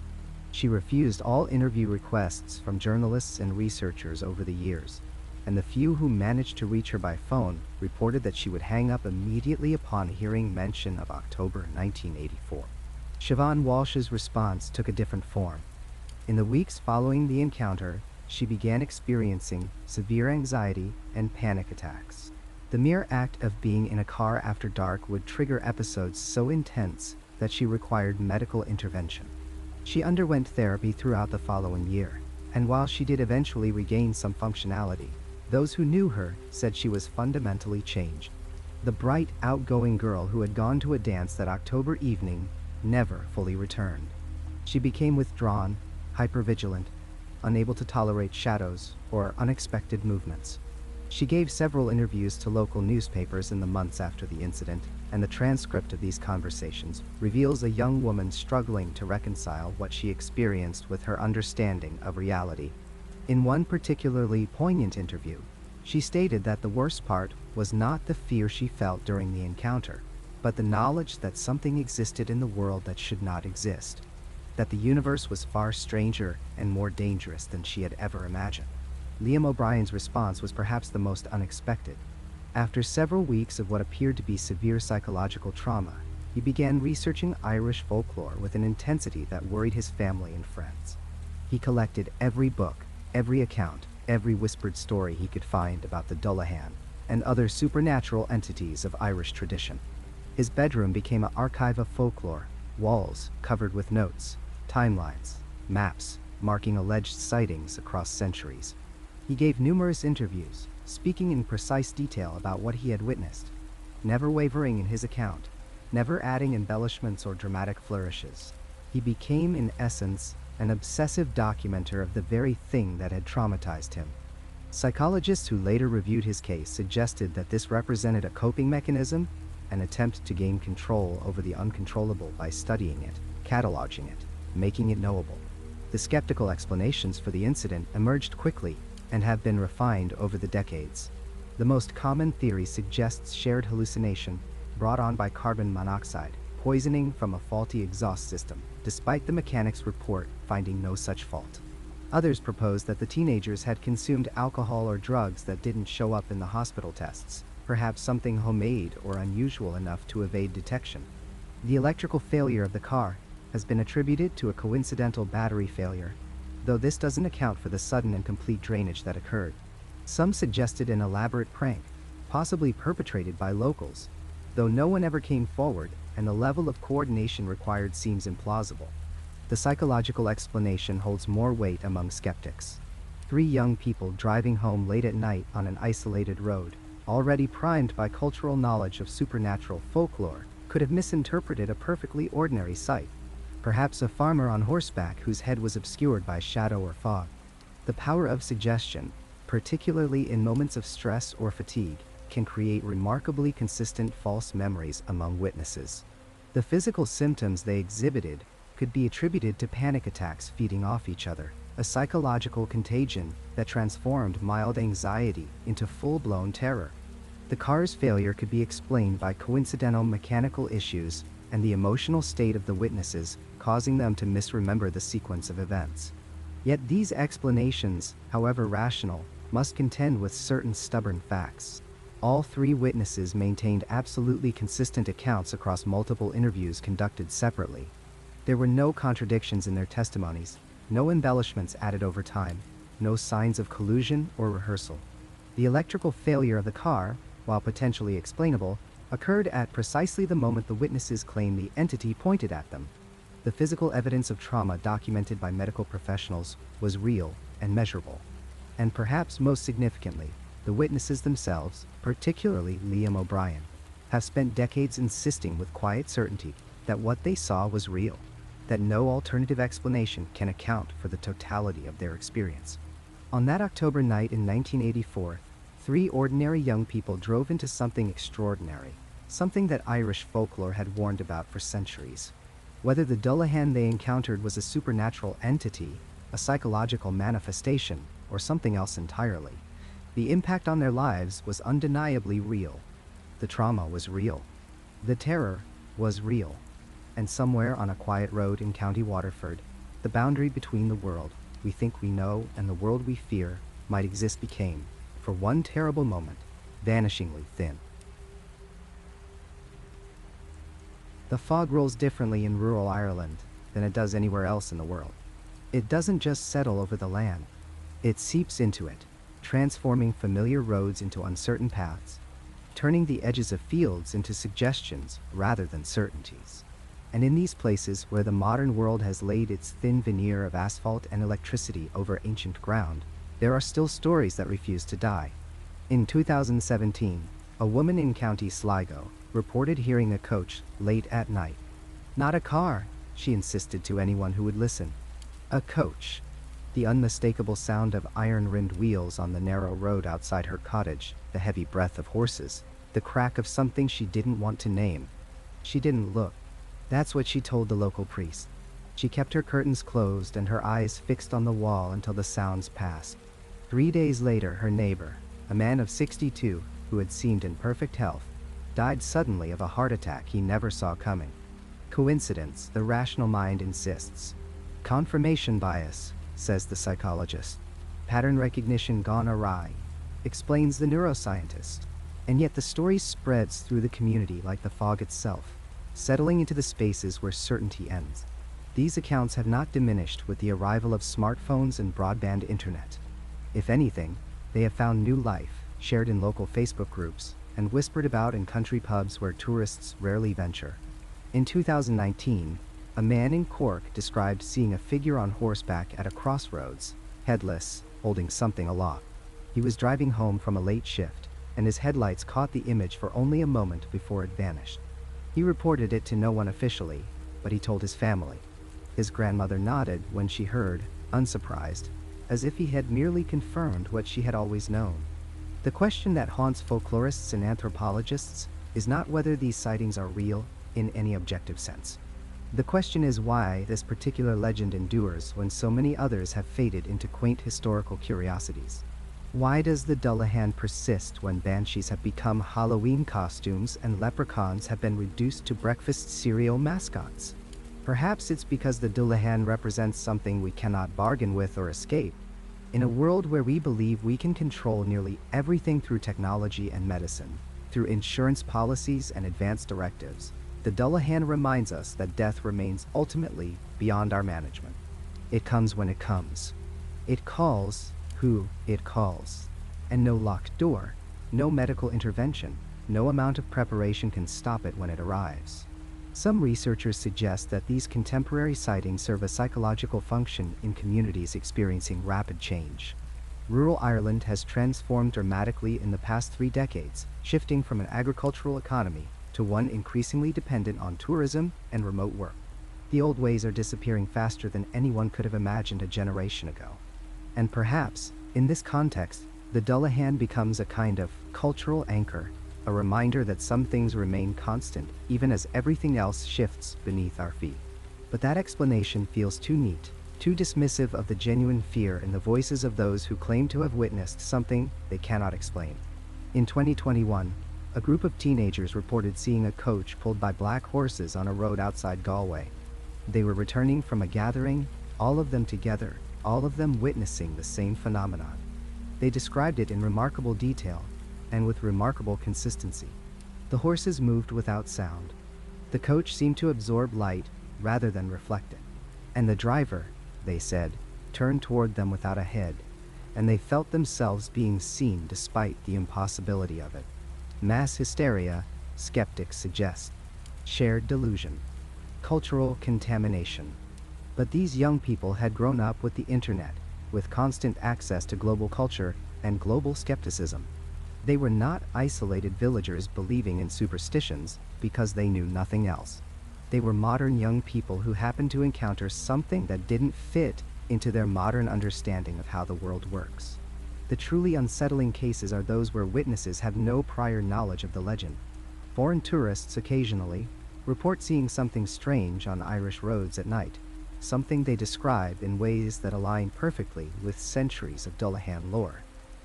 She refused all interview requests from journalists and researchers over the years, and the few who managed to reach her by phone reported that she would hang up immediately upon hearing mention of October 1984. Siobhan Walsh's response took a different form. In the weeks following the encounter, she began experiencing severe anxiety and panic attacks. The mere act of being in a car after dark would trigger episodes so intense that she required medical intervention. She underwent therapy throughout the following year, and while she did eventually regain some functionality, those who knew her said she was fundamentally changed. The bright, outgoing girl who had gone to a dance that October evening never fully returned. She became withdrawn, hypervigilant, unable to tolerate shadows or unexpected movements. She gave several interviews to local newspapers in the months after the incident, and the transcript of these conversations reveals a young woman struggling to reconcile what she experienced with her understanding of reality. In one particularly poignant interview, she stated that the worst part was not the fear she felt during the encounter, but the knowledge that something existed in the world that should not exist, that the universe was far stranger and more dangerous than she had ever imagined. Liam O'Brien's response was perhaps the most unexpected. After several weeks of what appeared to be severe psychological trauma, he began researching Irish folklore with an intensity that worried his family and friends. He collected every book, every account, every whispered story he could find about the Dullahan and other supernatural entities of Irish tradition. His bedroom became an archive of folklore, walls covered with notes, timelines, maps marking alleged sightings across centuries. He gave numerous interviews, speaking in precise detail about what he had witnessed, never wavering in his account, never adding embellishments or dramatic flourishes. He became, in essence, an obsessive documenter of the very thing that had traumatized him. Psychologists who later reviewed his case suggested that this represented a coping mechanism, an attempt to gain control over the uncontrollable by studying it, cataloging it, making it knowable. The skeptical explanations for the incident emerged quickly and have been refined over the decades. The most common theory suggests shared hallucination brought on by carbon monoxide, poisoning from a faulty exhaust system, despite the mechanics' report finding no such fault. Others propose that the teenagers had consumed alcohol or drugs that didn't show up in the hospital tests, perhaps something homemade or unusual enough to evade detection. The electrical failure of the car has been attributed to a coincidental battery failure, though this doesn't account for the sudden and complete drainage that occurred. Some suggested an elaborate prank, possibly perpetrated by locals, though no one ever came forward and the level of coordination required seems implausible. The psychological explanation holds more weight among skeptics. 3 young people driving home late at night on an isolated road, already primed by cultural knowledge of supernatural folklore, could have misinterpreted a perfectly ordinary sight. Perhaps a farmer on horseback whose head was obscured by shadow or fog. The power of suggestion, particularly in moments of stress or fatigue, can create remarkably consistent false memories among witnesses. The physical symptoms they exhibited could be attributed to panic attacks feeding off each other, a psychological contagion that transformed mild anxiety into full-blown terror. The car's failure could be explained by coincidental mechanical issues and the emotional state of the witnesses, causing them to misremember the sequence of events. Yet these explanations, however rational, must contend with certain stubborn facts. All 3 witnesses maintained absolutely consistent accounts across multiple interviews conducted separately. There were no contradictions in their testimonies, no embellishments added over time, no signs of collusion or rehearsal. The electrical failure of the car, while potentially explainable, occurred at precisely the moment the witnesses claim the entity pointed at them. The physical evidence of trauma documented by medical professionals was real and measurable. And perhaps most significantly, the witnesses themselves, particularly Liam O'Brien, have spent decades insisting with quiet certainty that what they saw was real, that no alternative explanation can account for the totality of their experience. On that October night in 1984, 3 ordinary young people drove into something extraordinary, something that Irish folklore had warned about for centuries. Whether the Dullahan they encountered was a supernatural entity, a psychological manifestation, or something else entirely, the impact on their lives was undeniably real. The trauma was real. The terror was real. And somewhere on a quiet road in County Waterford, the boundary between the world we think we know and the world we fear might exist became, for one terrible moment, vanishingly thin. The fog rolls differently in rural Ireland than it does anywhere else in the world. It doesn't just settle over the land. It seeps into it, transforming familiar roads into uncertain paths, turning the edges of fields into suggestions rather than certainties. And in these places where the modern world has laid its thin veneer of asphalt and electricity over ancient ground, there are still stories that refuse to die. In 2017, a woman in County Sligo reported hearing a coach late at night. Not a car, she insisted to anyone who would listen. A coach. The unmistakable sound of iron-rimmed wheels on the narrow road outside her cottage, the heavy breath of horses, the crack of something she didn't want to name. She didn't look. That's what she told the local priest. She kept her curtains closed and her eyes fixed on the wall until the sounds passed. 3 days later, her neighbor, a man of 62 who had seemed in perfect health, died suddenly of a heart attack he never saw coming. Coincidence, the rational mind insists. Confirmation bias, says the psychologist. Pattern recognition gone awry, explains the neuroscientist. And yet the story spreads through the community like the fog itself, settling into the spaces where certainty ends. These accounts have not diminished with the arrival of smartphones and broadband internet. If anything, they have found new life, shared in local Facebook groups, and whispered about in country pubs where tourists rarely venture. In 2019, a man in Cork described seeing a figure on horseback at a crossroads, headless, holding something aloft. He was driving home from a late shift, and his headlights caught the image for only a moment before it vanished. He reported it to no one officially, but he told his family. His grandmother nodded when she heard, unsurprised, as if he had merely confirmed what she had always known. The question that haunts folklorists and anthropologists is not whether these sightings are real in any objective sense. The question is why this particular legend endures when so many others have faded into quaint historical curiosities. Why does the Dullahan persist when banshees have become Halloween costumes and leprechauns have been reduced to breakfast cereal mascots? Perhaps it's because the Dullahan represents something we cannot bargain with or escape. In a world where we believe we can control nearly everything through technology and medicine, through insurance policies and advanced directives, the Dullahan reminds us that death remains ultimately beyond our management. It comes when it comes. It calls who it calls. And no locked door, no medical intervention, no amount of preparation can stop it when it arrives. Some researchers suggest that these contemporary sightings serve a psychological function in communities experiencing rapid change. Rural Ireland has transformed dramatically in the past 3 decades, shifting from an agricultural economy to one increasingly dependent on tourism and remote work. The old ways are disappearing faster than anyone could have imagined a generation ago. And perhaps, in this context, the Dullahan becomes a kind of cultural anchor, a reminder that some things remain constant even as everything else shifts beneath our feet. But that explanation feels too neat, too dismissive of the genuine fear in the voices of those who claim to have witnessed something they cannot explain. In 2021, a group of teenagers reported seeing a coach pulled by black horses on a road outside Galway. They were returning from a gathering, all of them together, all of them witnessing the same phenomenon. They described it in remarkable detail and with remarkable consistency. The horses moved without sound. The coach seemed to absorb light rather than reflect it. And the driver, they said, turned toward them without a head, and they felt themselves being seen despite the impossibility of it. Mass hysteria, skeptics suggest. Shared delusion. Cultural contamination. But these young people had grown up with the internet, with constant access to global culture and global skepticism. They were not isolated villagers believing in superstitions because they knew nothing else. They were modern young people who happened to encounter something that didn't fit into their modern understanding of how the world works. The truly unsettling cases are those where witnesses have no prior knowledge of the legend. Foreign tourists occasionally report seeing something strange on Irish roads at night, something they describe in ways that align perfectly with centuries of Dullahan lore,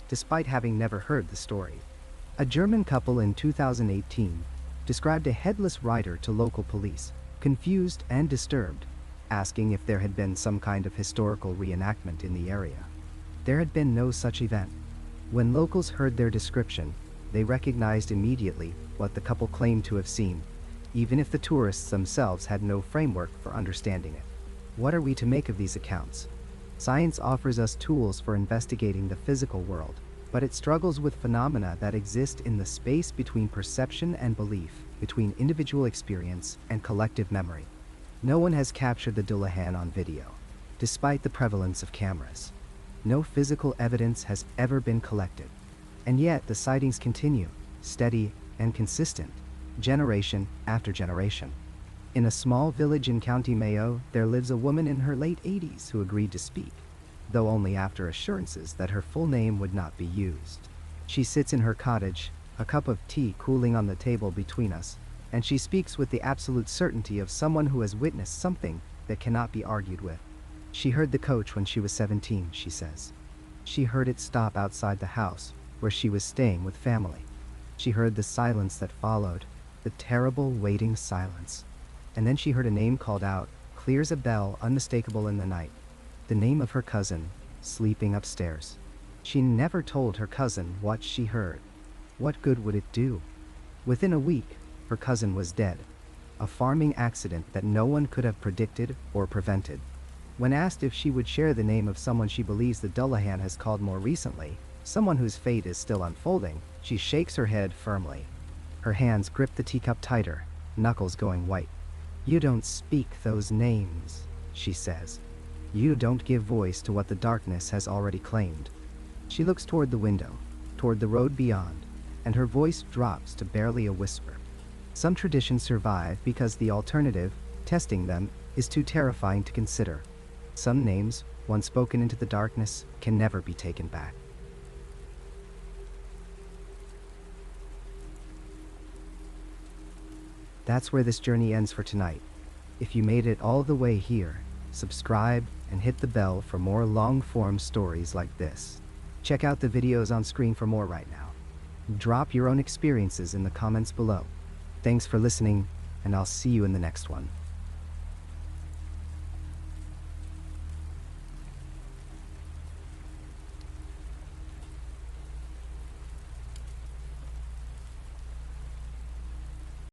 despite having never heard the story. A German couple in 2018 described a headless rider to local police, confused and disturbed, asking if there had been some kind of historical reenactment in the area. There had been no such event. When locals heard their description, they recognized immediately what the couple claimed to have seen, even if the tourists themselves had no framework for understanding it. What are we to make of these accounts? Science offers us tools for investigating the physical world, but it struggles with phenomena that exist in the space between perception and belief, between individual experience and collective memory. No one has captured the Dullahan on video, despite the prevalence of cameras. No physical evidence has ever been collected. And yet the sightings continue, steady and consistent, generation after generation. In a small village in County Mayo, there lives a woman in her late 80s who agreed to speak, though only after assurances that her full name would not be used. She sits in her cottage, a cup of tea cooling on the table between us, and she speaks with the absolute certainty of someone who has witnessed something that cannot be argued with. She heard the coach when she was 17, she says. She heard it stop outside the house where she was staying with family. She heard the silence that followed, the terrible waiting silence. And then she heard a name called out, clear as a bell, unmistakable in the night. The name of her cousin, sleeping upstairs. She never told her cousin what she heard. What good would it do? Within a week, her cousin was dead. A farming accident that no one could have predicted or prevented. When asked if she would share the name of someone she believes the Dullahan has called more recently, someone whose fate is still unfolding, she shakes her head firmly. Her hands grip the teacup tighter, knuckles going white. You don't speak those names, she says. You don't give voice to what the darkness has already claimed. She looks toward the window, toward the road beyond, and her voice drops to barely a whisper. Some traditions survive because the alternative, testing them, is too terrifying to consider. Some names, once spoken into the darkness, can never be taken back. That's where this journey ends for tonight. If you made it all the way here, subscribe and hit the bell for more long-form stories like this. Check out the videos on screen for more right now. Drop your own experiences in the comments below. Thanks for listening, and I'll see you in the next one.